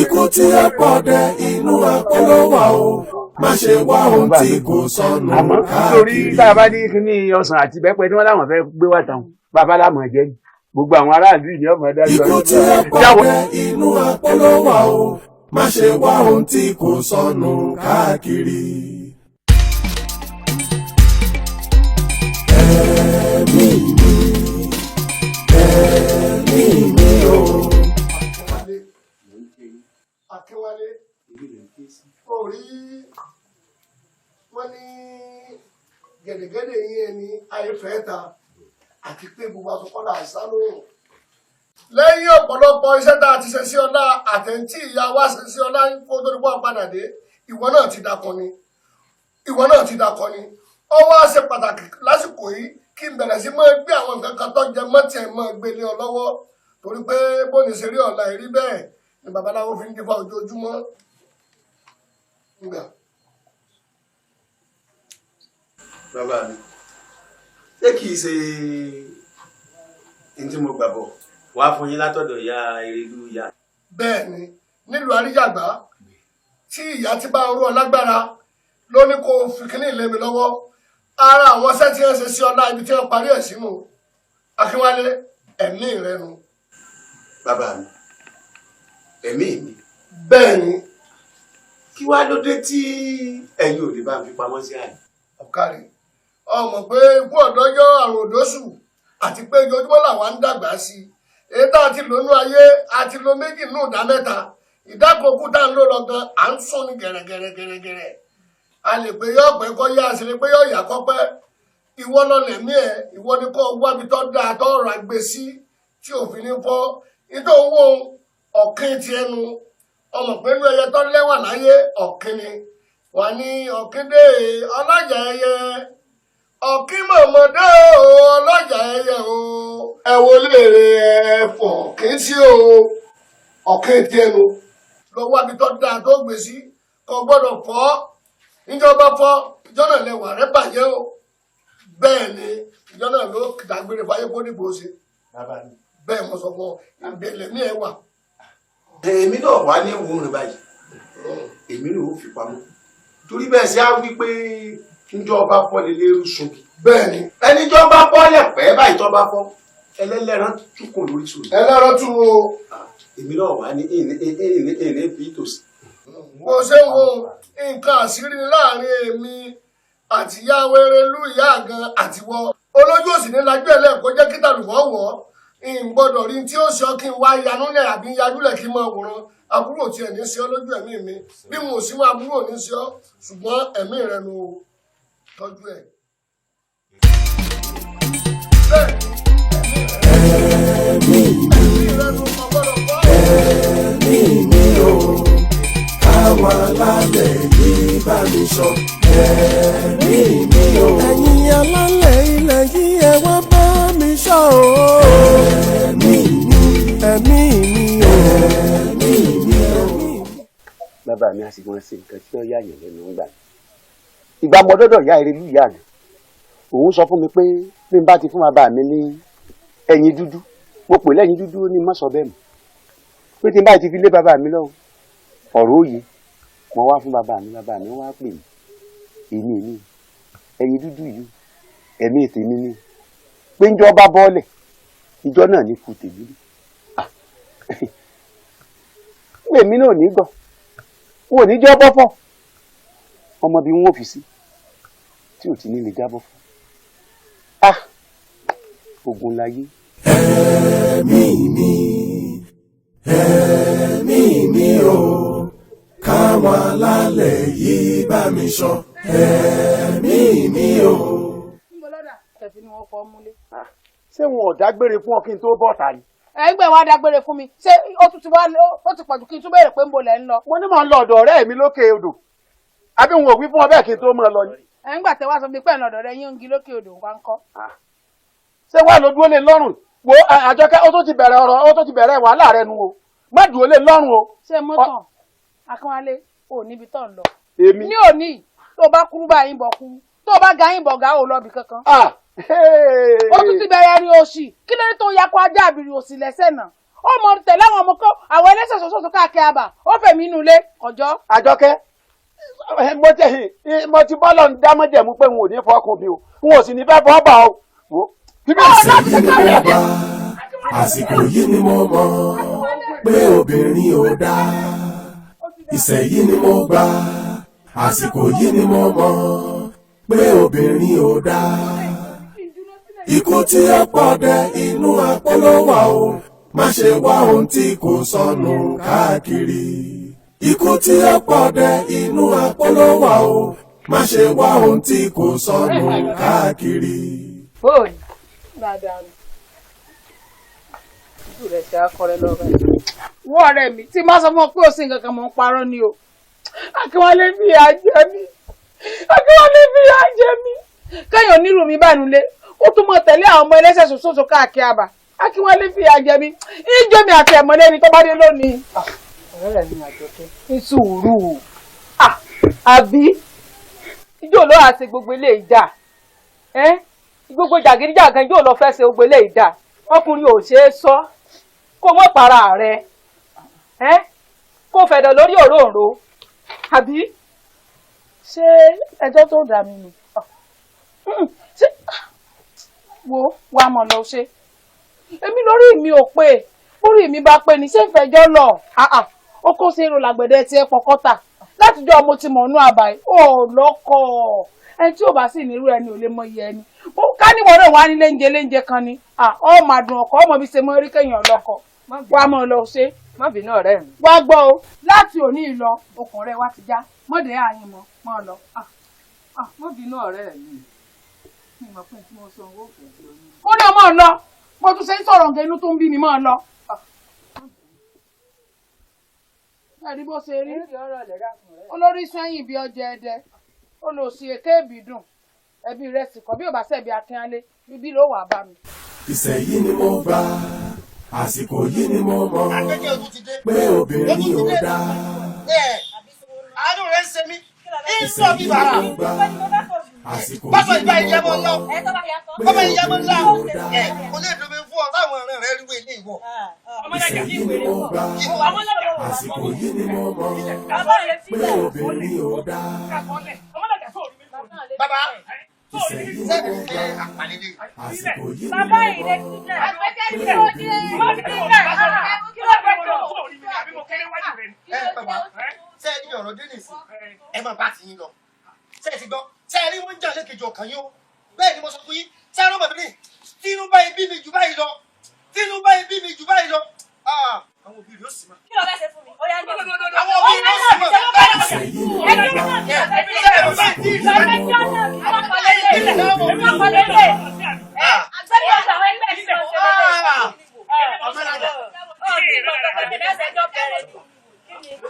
Ikú tí ó pọ̀ dé inú àpérò wà o, má ṣe wá ohun tí kò sọnù káàkiri. àmọ́ nítorí tá a bá ní kíní ọsàn àti bẹ́pẹ tí wọ́n láwọn fẹ́ gbé wá tán bàbá láwọn jẹ́ ni gbogbo àwọn aráàlú ìní ọmọ ẹ̀dá yọ. Ikú tí ó pọ̀ dé inú àpérò wà o, má ṣe wá ohun tí kò sọnù káàkiri. Ẹ̀mí mi o. Akínwálé orí wọ́n ní gẹ̀dẹ̀gẹ̀dẹ̀ yín ẹni ayéfẹ́ ta àti pé gbogbo àsopọ̀lá àìsàn lóhùn. lẹ́yìn ọ̀pọ̀lọpọ̀ iṣẹ́ tá a ti ṣe sí ọlá àtẹ̀ntì ìyá wa ṣe sí ọlá kó tó ní pọ́ padà dé ìwọ náà ti dakọ ni ó wá ṣe pàtàkì lásìkò yìí kí n bẹ̀rẹ̀ sí máa gbé àwọn nǹkan kan tó jẹ mọ́tì ẹ̀ máa gbé lé ọ lọ́wọ́ torí pé bóni ṣe rí ọ̀la ìrí bẹ́ẹ̀ ni babaláwo fi ń dífá ojoojúmọ́. bàbá mi ṣé kìí ṣe ní tí mo gbàgbọ́ wàá fún yín látọ̀dọ̀ ìyá Erelu ìyá. bẹ́ẹ̀ ni nílùú àríyàgbá tí ìyá ti bá ń rú ọ lágbára ló ní kó fi kínní lé mi lọ́wọ́ ara àwọn iṣẹ́ tí wọ́n ṣe sí ọlá ibi tí wọ́n parí ẹ̀ sínú Akínwálé ẹ̀mí rẹ nu. bàbá mi ẹ̀mí mi. bẹ́ẹ̀ ni. kí wàá ló dé tí ẹ̀yin ò lè bá mi fi pamọ́ sí àná. ọ̀kárí ọmọ pé ikú ọ̀dọ́jọ́ àrùn òdòṣù àti pé ojoojúmọ́ làwa ń dàgbà sí i èyí tá a ti lò nú ayé a ti lo méjì nù ìdá mẹ́ta ìdákòókù tá à ń lò lọ gan à ń sún ní gẹ̀rẹ́gẹ̀rẹ́gẹ̀rẹ́ a lè pé yọ ọ̀pẹ kọ́ yá a sì lè pé yọ ìyá kọ́ pẹ́ ìwọ lọlẹ̀ mí ẹ̀ ìwọ ni kò wábi tó dáa tó rà gbé sí tí òfin ní fọ́ nítorí owó ọ̀kìn ti ẹnu ọmọ pé inú ẹyẹ tó lẹ́wà láyé ọ̀kìn ni wà ní ọ̀kìn dé ọlọ́jà ẹyẹ ọ̀kìn mọ̀mọ́dé o ọlọ́jà ẹyẹ o ẹ wo léèrè ẹ̀fọ́ kì í sí o ọ̀kìn ti ẹnu lọ wábi tó dáa tó gbé sí kò gbọ́dọ̀ fọ́ níjọba fọ́ ìjọ náà lẹwà rẹ bàjẹ́ o bẹ́ẹ̀ ni ìjọ náà ló dàgbére fáyé kó dìbò ṣe bẹ́ẹ̀ mo sọ fún ọ ìbẹ̀lẹ̀ ní ẹ wà. èmi náà wà ní òun rìn báyìí èmi náà ó fi pamọ́ torí bẹ́ẹ̀ sí á wí pé níjọba fọ́ lè lérú sùn. bẹ́ẹ̀ ni. ẹnìjọba fọ́ lẹ̀pẹ́ báyìí tó bá fọ́ ẹlẹ́lẹ́ran tún kò lórí sùn. ẹlẹ́ran tún o. èmi náà wà ní èlé bí tòsí. bó ṣe ń wo nǹkan àṣírí ni láàrin èmi àti ìyá Erelu ìyá gan àtiwọ olójú òsì ní lajú ẹ̀ lẹ́ẹ̀kọ́ jẹ́ kí tàlùbọ̀ wọ̀ ń gbọ́dọ̀ rí tí ó sọ kí n wá yanúlẹ̀ àbí yajúlẹ̀ kí n máa wòran àbúrò tiẹ̀ ní sí ọ lójú ẹ̀mí mi bí mo sì máa àbúrò ní sí ọ ṣùgbọ́n ẹ̀mí rẹ nu tọ́jú ẹ̀. Ẹ̀mí mi o, àwọn alálẹ̀ yìí bá mi sọ. Ẹ̀mí mi o, ẹ̀yin alálẹ̀ ilẹ̀ yìí ẹ wá bá mi sọ o. Ẹ̀mí mi o, ẹ̀mí mi o. bàbá mi àsìkò wọn ṣe nǹkan tí ó yà yàn lẹ́nu ńgbà ìgbà mọ dọdọ ìyá Erelu ìyá mi òun sọ fún mi pé bí n bá ti fún bàbá mi ní ẹ̀yin dúdú mo pè lẹ́yìn dúdú ó ní má sọ bẹ́ẹ̀ mọ́ pé tí n bá ti fi lé bàbá mi lọ́wọ́ ọ̀rọ̀ òye mo wá fún bàbá mi wá pè mí èmi ni ẹ̀yin dúdú yìí ẹ̀mí tèmi ni pé ń jọ bá bọ́ọ̀lẹ̀ ìjọ náà ní kú tèmi ni èmi náà ní gbọ́ wọn ò ní jọ́ bọ́ fọ́ ọmọ bí wọn ò fi sí tí ò ti ní lè jábọ́ fún ogun láyé. ẹ̀mí mi o káwọn alálẹ̀ yìí bá mi ṣọ́ ẹ̀mí mi o. ṣé wọn ò dágbére fún ọ kí n tó bọ̀ ta ni. ẹgbẹ́ wa dágbére fún mi ṣé ó ti pọ̀jù kí n tún béèrè pé ń bo lẹ́ ń lọ. mo ní mò ń lọ ọ̀dọ̀ ọ̀rẹ́ mi lókè odò àbí wọn ò wí fún ọ bẹ́ẹ̀ kí n tó mọ̀ lọ ni. ẹ̀ ń gbà tẹ́ wá sọ pé pẹ́ẹ́nù ọ̀dọ̀ rẹ yín ń gi lókè odò nǹkan kọ́. ṣé wàá lọ dúró lé lọ́rùn wo Àjọkẹ́ ó tó ti bẹ̀rẹ̀ ọ̀rọ̀ ó tó ti bẹ̀rẹ̀ wàhálà rẹ nu o má dúró lé lọ́rùn o. ṣé mọ́tàn Akínwálé ò níbi tán lọ. èmi ní òní tó bá kúrú bá yín bọ̀ kúrú tó bá ga yín bọ̀ ga ò lọ́bì kankan. ó tún ti bẹ̀rẹ̀ ní òṣì kí ló dé tó yakọ ajá àbìrì òsì lẹ́sẹ̀ náà ó mọ tẹ̀lé àwọn ọmọ kó àwọn ẹlẹ́sẹ̀ ṣoṣooṣo káàkiri àbà ó fẹ̀mí inú ilé ọjọ́. Àjọkẹ́ mo ti bọ́lọ̀ ń dámọ́jẹ̀mú pé n ò ní fọkùn mi o n ò sì ní fẹ́ fọ́ bà o. àsìkò yìí ni mo mọ̀ pé obìnrin ò dáa ìṣẹ̀yí ni mo gbà àsìkò yìí ni mo mọ̀ pé obìnrin ò dáa ikú tí ó pọ̀ dé inú àpolówà o má ṣe wá ohun tí kò sọnù káàkiri ikú tí ó pọ̀ dé inú àpolówà o má ṣe wá ohun tí kò sọnù káàkiri. bóyá dáadáa ni ojú rẹ̀ ṣe akọrẹ lọ́rọ̀ ẹ̀. wọ́n ọ̀rẹ́ mi tí má sọ fún ọ pé ó sì nǹkan kan mọ̀ ń parọ́ ni o Akínwálé fìyà jẹ mí kẹ́yìn onírú mi bá nulẹ̀ ó tún mọ̀ tẹ̀lé àwọn ọmọ ẹlẹ́sẹ̀ ṣoṣooṣo káàkiri àbà Akínwálé fìyà jẹ mí ìjọ mi àti ẹ̀mọ́lé ni tó bá dé lónìí. ọ̀rẹ́ rẹ̀ ni Àjọkẹ́ ní sùúrù àbí ìjọ ló àti gbogbo ilé ìjà gbogbo jàgídíjàgan yóò lọ fẹ́ ṣe gbogbo ilé ìjà ọkùnrin ò ṣeé sọ kó mọ̀ para rẹ̀ kó fẹ̀dọ̀ lórí òróǹro àbí ṣé ẹjọ́ tó dà mí ni wo wàá mọ̀ lọ ṣe èmi lórí mi ò pé orí mi bá pé ní ṣé ìfẹjọ́ lọ ó kó sí irun làgbẹ̀dẹ tí ẹ pọkọ́tà látijọ́ ọmọ tí mọ̀ nú àbáyé ó lọ́kọ̀ ẹni tí ò bá sì nírú ẹni ò lè mọ iye ẹni ká níwọ̀n náà wá ní léńjẹ kan ni ọ máa dùn ọkọ̀ ọmọ bí ṣe mọ rí kéèyàn lọ́kọ̀ wàá mọ̀ lọ ṣe. má bínú ọ̀rẹ́ mi. wá gbọ́ o láti òní ìlọ okùn rẹ wá ti já mọ́dẹ̀ àyìn mọ́ lọ. má bínú ọ̀rẹ́ mi. mi mọ̀ pé tí mo sọ owó kò tó ní. ó ní ọmọ lọ mo tún ṣe ń sọ̀rọ̀ nǹkan inú tó ń bí mi máa lọ. ẹ̀rí bó ṣe rí olórí sẹ́yìn bí ọjà ẹdẹ ó lọ sí èké ìbídùn ẹbí rẹ̀ sì kọ́ bí ò bá ṣẹ̀bi Akínwálé bíbí ló wà bá mi. ìṣẹ̀yí ni mo gbà àsìkò yìí ni mo mọ̀ pé obìnrin ò dáa. àánú rẹ̀ ń ṣe mí ń sọ bí bàrà bàtọ̀ ìgbà ìjẹ́mọ̀ lọ ọmọ ìjẹ́mọ̀ ńlá kò lè dùn mí fún ọ táwọn ọ̀rẹ́ rẹ̀ rí wé ní ìwọ. ìṣẹ̀yí ni mo gbà àsìkò yìí ni mo mọ̀ pé obìnrin ò dáa. bàbá ìṣẹ̀yí ni mo gbà àsìkò yìí ni mo bàbá mọ̀ ìrẹsì náà ṣe é ní ọ̀rọ̀ dé nìsín ẹ máa bá ti yín lọ ṣe é ti gbọ́ ṣe é rí wọ́n jà lẹ́kẹ̀jọ ọ̀kan yín o bẹ́ẹ̀ ni mo sọ fún yín ṣe é rọ́bà mi tínú bá ibi mi jù báyìí lọ àwọn òbí rẹ̀ ó sì máa. kí ló fẹ́ ṣe fún mi ó yá ní àwọn òbí rẹ̀ ó sì máa.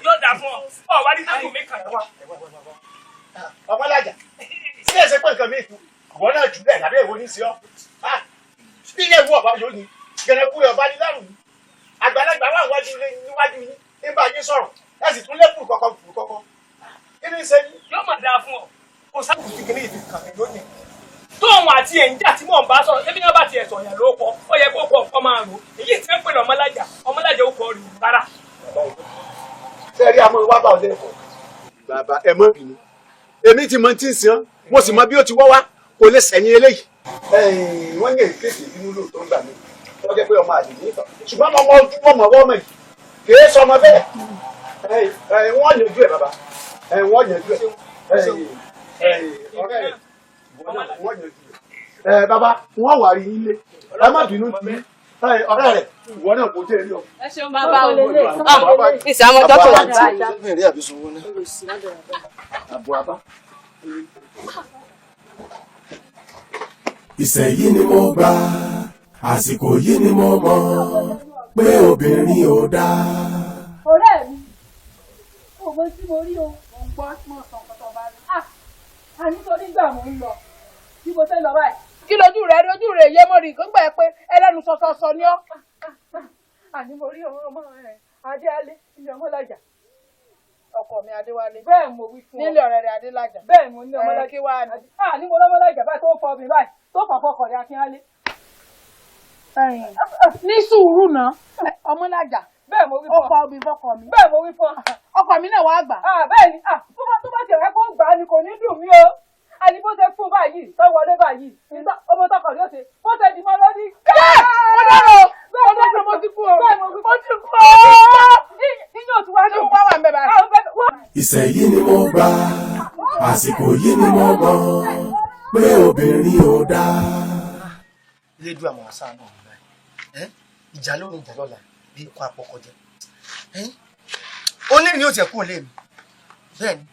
yóò dà fún ọ wá ní sẹ́kùn mi kàn wá. ọmọlájà sí ẹsẹ pé nǹkan mi kú àwọn náà jù bẹ́ẹ̀ lábẹ́ ìwọ ní sí ọ bí ilé ìwọ ọba yóò ní gẹlẹkú ọba ní lárùn àgbàlagbà wà níwájú yín nígbà yín sọ̀rọ̀ ẹ sì tún lẹkùn kọkọ kí ni ṣe yín. yóò mà dáa fún ọ. kò sábà fi kíní ìfi kàn mí lónìí tóun àti ẹ̀ǹjà tí mò ń bá sọ̀rọ̀ ṣébí náà bá tiẹ̀ sọ̀yàn ló kọ́ ó yẹ kó kọ́ ọ̀pọ̀ máa rò èyí tí ń pè lọ́mọlájà ọmọlájà ó kọ́ rí rárá. sẹ́ẹ̀rí àmọ́ wá bá ọ̀dẹ́ ẹ̀kọ́. bàbá ẹ mọ́ bínú èmi ti mọ tí ń sìn mo sì mọ bí ó ti wọ́ wá kò lè sẹ̀yìn eléyìí. wọ́n ní èyí kéèké bínú lóòótọ́ ń gbà mí wọ́n jẹ́ pé ọmọ àdìní ìtàn ṣùgbọ́n ọmọ ojú ọmọ ọwọ́ mọ̀ yìí kì í sọmọ bẹ́ẹ̀ wọ́n yanjú ẹ̀ bàbá wọ́n yanjú ẹ̀ ọ̀rẹ́ ẹ̀ wọ́n yanjú ẹ̀ bàbá wọ́n wà rí ilé ẹ má bínú tì í ọ̀rẹ́ rẹ̀ ìwọ náà kò tẹ̀ ẹ́ lọ. ẹ ṣeun bàbá o ìsàmọ tọkọ wà ní báyìí. bẹ́ẹ̀rẹ̀ àbí sanwó náà. àbọ̀ àbá. ìṣẹ̀yí ni mo gbà àsìkò yìí ni mo mọ̀ pé obìnrin ò dáa. ọ̀rẹ́ mi ògbó tí mo rí o mò ń gbọ́ mọ̀ sàn kọ́tọ̀ bá rí a nítorí gbà mò ń lọ bí mo fẹ́ lọ báyìí. kí lójú rẹ yé mọ́ rí i gbọ́dọ̀ pé ẹlẹ́nu sọsọsọ ni ọ́. àní mo rí ọmọ rẹ̀ adéalé ilé ọmọlájà ọkọ mi adéwálé. bẹ́ẹ̀ mo wí fún ọ nílé ọ̀rẹ́ rẹ̀ adélájà. bẹ́ẹ̀ mo ní ọmọlájà kí wàá ní. ní mo lọ́mọlájà báyìí tó fọ mi báyìí tó fọkọ rẹ̀ akínálé. ní sùúrù náà ọmọlájà. bẹ́ẹ̀ mo wí fún ọ. ọkọ mi fọkọ mi. bẹ́ẹ̀ mo wí fún ọ. ọkọ mi náà wàá gbà. bẹ́ẹ̀ ni tó bá tiẹ̀ kó gbà á ni kò ní dùn mí o. àní bó ṣe fún báyìí tó wọlé báyìí ọmọ tọkọ ni ó ṣe bó ṣe dì mọ́ lọ́dí. mo dárò mo ti kú o. mo ti kú o. iyún òtún wá ní wá wà ń bẹ báyìí. ìṣẹ̀yí ni mo gbà àsìkò yìí ni mo mọ̀ pé obìnrin ò dáa. ilédùn àmọ́ àṣà náà ń báyìí ìjà lóhùn ìjà lọ́la bí ikú àpọ̀kọ jẹ́ ó ní ní ó tiẹ̀ kú òlé mi bẹ́ẹ̀ ni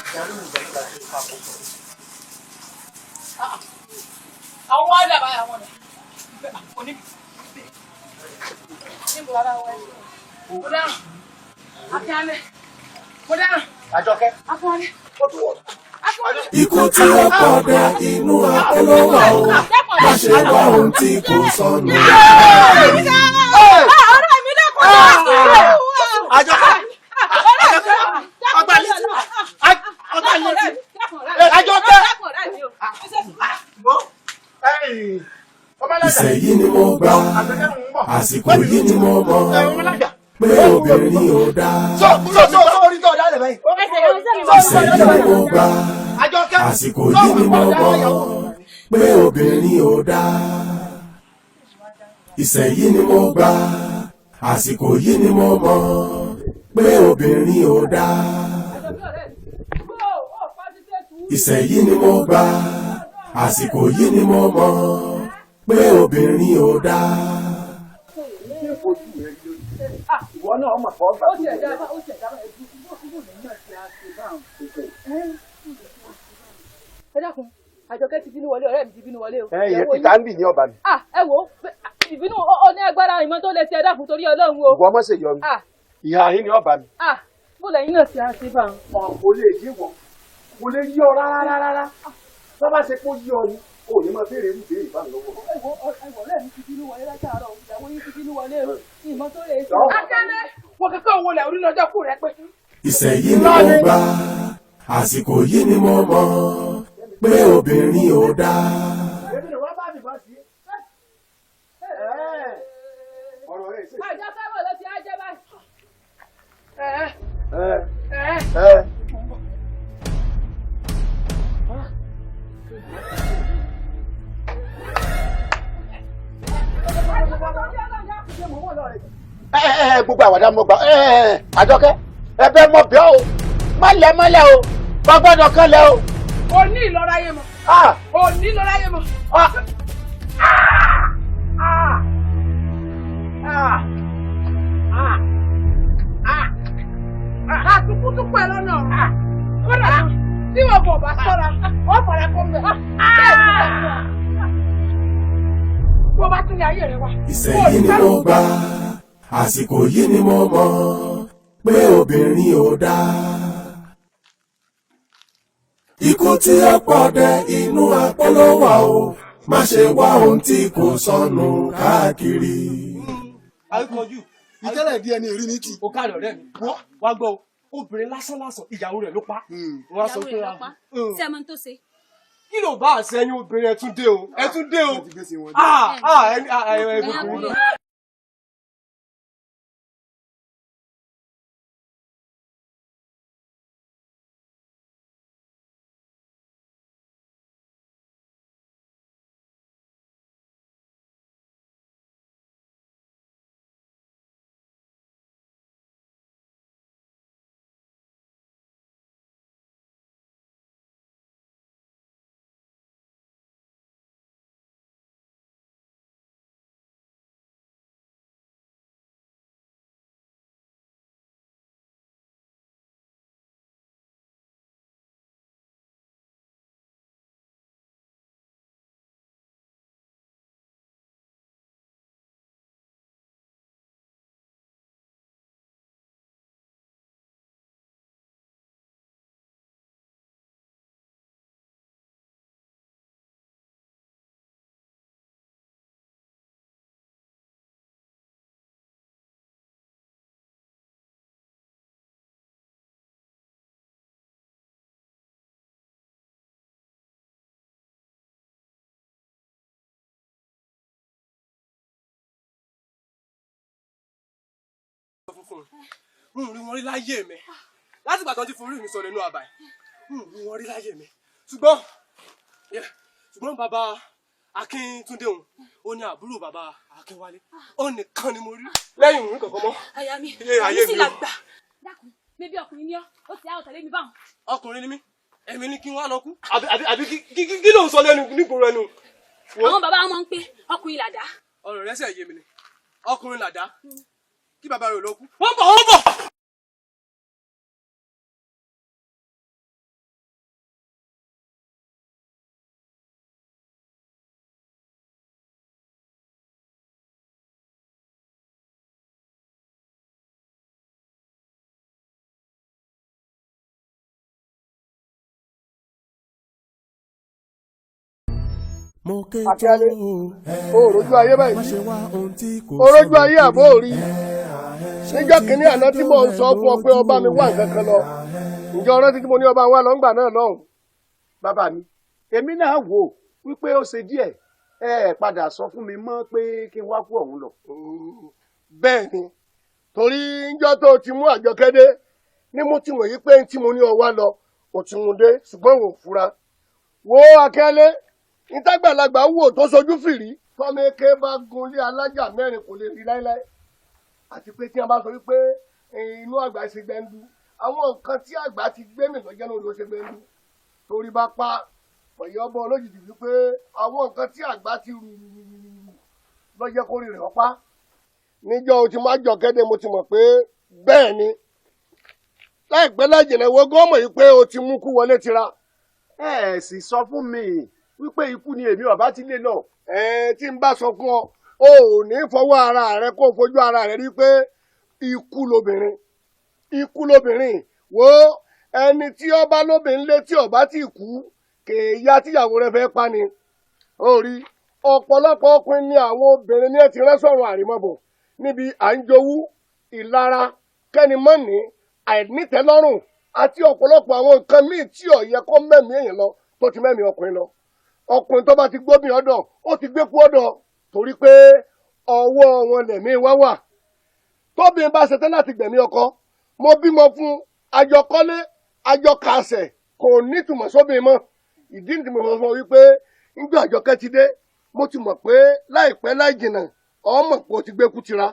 ìjà lóhùn ìjà lọ́la bí ikú àpọ̀kọ jẹ́. àwọn wá dàbà àwọn ọ̀nà oníbi níbo ara wa ẹ̀ mo dáhùn akínyálé mo dáhùn àjọkẹ́ akínyálé ó tún wọ̀. ikú tí ó pọ̀ dé inú àpolówó o má ṣe wá ohun tí kò sọnù. ọ̀rẹ́ mi lẹ́kọ̀ọ́ náà. àjọkẹ́ ọgbà létí àjọkẹ́. ìṣẹ̀yí ni mo gbà àsìkò yìí ni mo mọ̀ pé obìnrin ò dáa. ìṣẹ̀yí ni mo gbà àsìkò yìí ni mo mọ̀ pé obìnrin ò dáa. ìṣẹ̀yí ni mo gbà àsìkò yìí ni mo mọ̀ pé obìnrin ò dáa. ìṣẹ̀yí ni mo gbà àsìkò yìí ni mo mọ̀ pé obìnrin ò dáa. ìwọ náà mọ̀ fọ́ gbà. ó ti ẹ̀dá ẹ dákun àjọkẹ́ ti bínú wọlé ọ̀rẹ́ mi ti bínú wọlé o. ìyẹn peter ń bì ní ọba mi. ẹ wo ìbínú ó ní agbára ìmọ̀ tó lè ṣe ẹ dákun torí ọlọ́run o. ìwọ mọ̀ ṣe yọ mi ìhà yín ní ọba mi. bó lẹ́yìn náà ṣe àṣẹ bá ń. kò lè yí wọ kò lè yí ọ rárá tó bá ṣe kó yí ọ ni o ní máa béèrè ìbéèrè ìbá lọ́wọ́. ọ̀rẹ́ mi ti bínú wọlé látàárọ̀ ìyàwó yín ti bínú wọlé o ìmọ̀ tó lè ṣe. akẹ́lẹ́ wọ́n kẹ́kẹ́ òun lẹ̀ orí lọ́jọ́ kù rẹ pé. ìṣẹ̀yí ni mo gbà àsìkò yìí ni mo mọ̀ pé obìnrin ò dáa. àjọ sábà ló ti á jẹ́ báyìí. gbogbo àwàdà mọ gbà àjọkẹ́ ẹ̀bẹ̀ mọ bíọ́ o mọ́lẹ̀ o bá gbọ́dọ̀ kan lẹ o. òní ìlọra yé mọ. òní ìlọra yé mọ. àtúkútúkú ẹ lọ́nà kódà tí wọn bọ̀ bá sọ́ra wọ́n fara kó mẹ́ bó bá tún ní ayé rẹ wá. ìṣẹ̀yí ni mo gbà àsìkò yìí ni mo mọ̀ pé obìnrin ò dáa. ikú tí ó pọ̀ dé inú àpolówó o má ṣe wá ohun tí kò sọnù káàkiri. àìkọjú ìtẹ́lẹ̀ díẹ̀ ní ìrí ní ti. o káàdì ọ̀rẹ́ mi wá gbọ́ obìnrin lásán ìyàwó rẹ̀ ló pa. ìyàwó rẹ̀ ló pa ṣé ẹ mọ̀ tó ṣe kí ló bá àṣẹyìn obìnrin ẹ tún dé o ẹ tún dé o rí wọn rí láyé mi láti ìgbà tó ti forí mi sọ nínú àbáyé rí wọn rí láyé mi ṣùgbọ́n bàbá Akíntúndé òun ó ní àbúrò bàbá Akínwálé ó nìkan ni mo rí lẹ́yìn òun kankan mọ́ àyà mi ayé mi o. dákun bébí ọkùnrin ni ó ti àwọn tẹ̀lé mi báwọn. ọkùnrin ni mí èmi ní kí n wá lọ kú àbí kí ló ń sọ lẹ́nu nígboro ẹnu. àwọn bàbá wọn máa ń pé ọkùnrin làdá. ọ̀rọ̀ rẹ̀ sẹ̀ yé mi ni ọkùnrin làdá kí bàbá rẹ̀ lọ kú. wọ́n bọ̀. Akíálé òròjú ayé báyìí òròjú ayé àbó òrí níjọ́ kìíní àná tí mò ń sọ fún ọ pé ọba mi wà nǹkan kan lọ ǹjẹ́ ọ̀rọ̀ tí mo ní ọba wa lọ ńgbà náà lọ́hùn. bàbá mi èmi náà wò wípé ó ṣe díẹ̀ ẹ padà sọ fún mi mọ́ pé kí n wá kú ọ̀hún lọ. bẹ́ẹ̀ ni torí ńjọ́ tó ti mú Àjọkẹ́ ní mo ti wọ̀nyí pé tí mo ní ọ wá lọ ò ti mú dé ṣùgbọ́n wò fura wo Akíálé ìtàgbàlagbà wò tó sojú fìrí tọ́mẹ́kẹ́ bá gunlé alájà mẹ́rin kò lè rí láéláé àti pé tí wọ́n bá sọ wípé inú àgbà ṣe gbẹ́ndú àwọn nǹkan tí àgbà ti gbé mi lọ́jọ́ náà ló ṣe gbẹ́ndú torí bá pa pẹ̀yẹ́ ọbọ̀ olójijì wípé àwọn nǹkan tí àgbà ti rù lọ́jọ́ kórè rẹ̀ ọpá níjọ́ o ti má jọ kẹ́dẹ́ mo ti mọ̀ pé bẹ́ẹ̀ ni láìpẹ́ láìjìnlẹ̀ wo gọ́ọ̀mọ̀ yìí pé o ti mú kú wọlé tira. ẹ sì sọ fún mi wípé ikú ni èmi ọba ti lé lọ. tí n bá sọ fún ọ o ò ní fọwọ́ ara rẹ kó fojú ara rẹ rí pé ikú lobìnrin wo ẹni tí ọba lóbìnrin lé tí ọba ti kú kèèyà tíyàwó rẹ fẹ́ pa ni. ó rí ọ̀pọ̀lọpọ̀ ọkùnrin ní àwọn obìnrin ní ẹ ti rán sọ̀rọ̀ àrímọ́bọ̀ níbi à ń jowú ìlara kẹ́nimọ́ni àìnítẹ́lọ́rùn àti ọ̀pọ̀lọpọ̀ àwọn nǹkan míì tí ó yẹ kó mẹ́mí èèyàn lọ tó ti mẹ́mí ọkùnrin lọ. ọkùnrin tó bá ti gbóbi ọ̀dọ̀ ó ti gbé kú ọ̀dọ̀ torí pé ọwọ́ wọn lẹ̀mí wá wà. tóbìnrin bá ṣetán láti gbẹ̀mí ọkọ mo bímọ fún àjọkọ́lé àjọkàṣẹ̀ kò nítumọ̀ sóbìnrin mọ́. ìdí nìtí mo sọ fún ọ wípé nígbà Àjọkẹ́ ti dé mo ti mọ̀ pé láìpẹ́ láì jìnnà ọmọ pé o ti gbé kú tira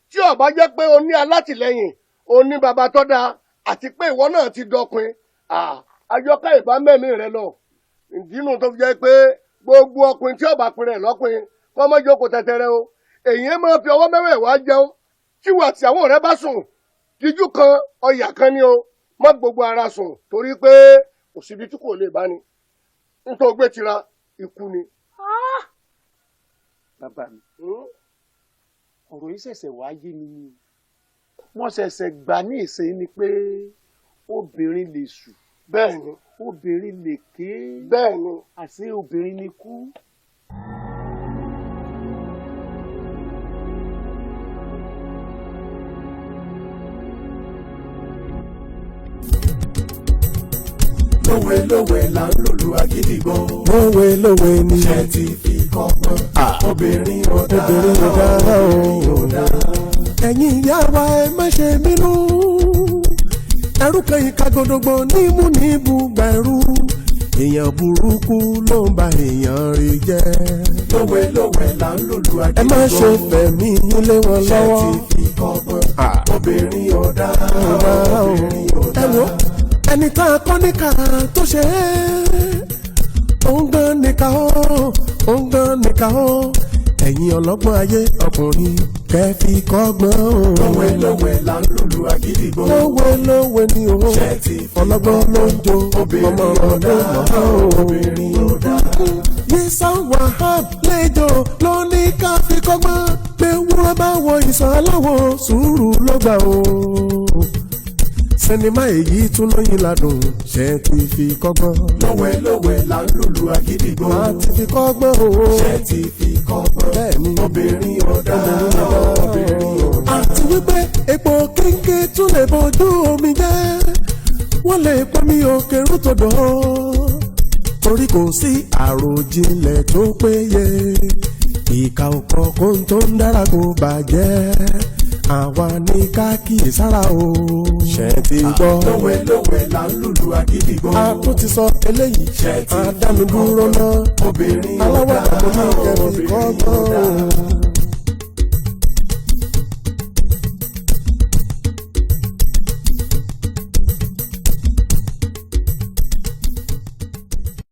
tí ó bá jẹ́ pé o ní alátìlẹ́yìn o ní bàbá tó dáa àti pé ìwọ náà ti dọkùn Àjọkẹ́ ìbá mẹ́mí rẹ lọ. ìdínú tó fi jẹ́ pé gbogbo ọkùnrin tí ó bá pinnu ẹ̀ lọ́kùnrin kọ́ mọ́ jókòó tẹ́tẹ́rẹ́ o èyí máa fi ọwọ́ mẹ́wẹ̀ẹ̀wá jẹun tí wà tíyàwó rẹ bá sùn díjú kan ọyà kan ni o má gbogbo ara sùn torí pé kò síbi tí kò lè bá ni nítorí gbé tira ikú ni. bàbá mi ọ̀rọ̀ yìí ṣẹ̀ṣẹ̀ wá yé mi ni wọ́n ṣẹ̀ṣẹ̀ gbà ní ìsìn ni pé obìnrin lè sùn. bẹ́ẹ̀ ni obìnrin lè ké. bẹ́ẹ̀ ni àṣé obìnrin ni kú. lówe là ń lùlù àgídìgbò. lówe ni. ṣe ti fi kọ́gbọ́n. obìnrin ọ̀dà ẹ̀yin ìyá wa ẹ má ṣe bínú. ẹrú kan ìka gbọdọgbọ nímú níbu gbẹrú. èèyàn burúkú ló ń ba èèyàn rí jẹ́. lówe là ń lùlù àgídìgbò. ẹ má ṣe fẹ̀mí yín lé wọn lọ́wọ́. ṣe ti fi kọ́gbọ́n. obìnrin ọ̀dà ẹ wo ẹni tá a kọ́ níkà tó ṣe é. òun gan níkà ó. ẹ̀yin ọlọ́gbọ́n ayé ọkùnrin kẹ́ fi kọ́gbọ́n o. lówe là ń lùlù àgídìgbò. lówe ni o. ọlọ́gbọ́n ló ń jó ọmọ ọ̀dọ́ obìnrin ọ̀dà. Yísà Wahab lẹ́jọ́ ló ní ká fi kọ́gbọ́n pé wúrọ́ bá wọ ìsọ̀ aláwọ̀ sùúrù ló gbà o. sinimá èyí tún lóyin ládùn ṣe ti fi kọ́gbọ́n. lówe là ń lùlù àgídìgbò. a ti fi kọ́gbọ́n o. ṣe ti fi kọ́gbọ́n. bẹ́ẹ̀ni obìnrin ọ̀dà. àti wípé epo kínkín tún lè bójú omi jẹ́ wọ́n lè pọnmi òkè rútòdò torí kò sí àròjinlẹ̀ tó péye ìka ọkọ̀ kó ń tó ń dára kó bàjẹ́ àwa ní ká kíyèsára o. ṣe ti gbọ́. lówe là ń lùlù àgídìgbò. a tún ti sọ eléyìí. ṣe ti a dá mi dúró náà. obìnrin aláwọ̀ àbọ̀ ní kẹ́mi kọ́gbọ́n.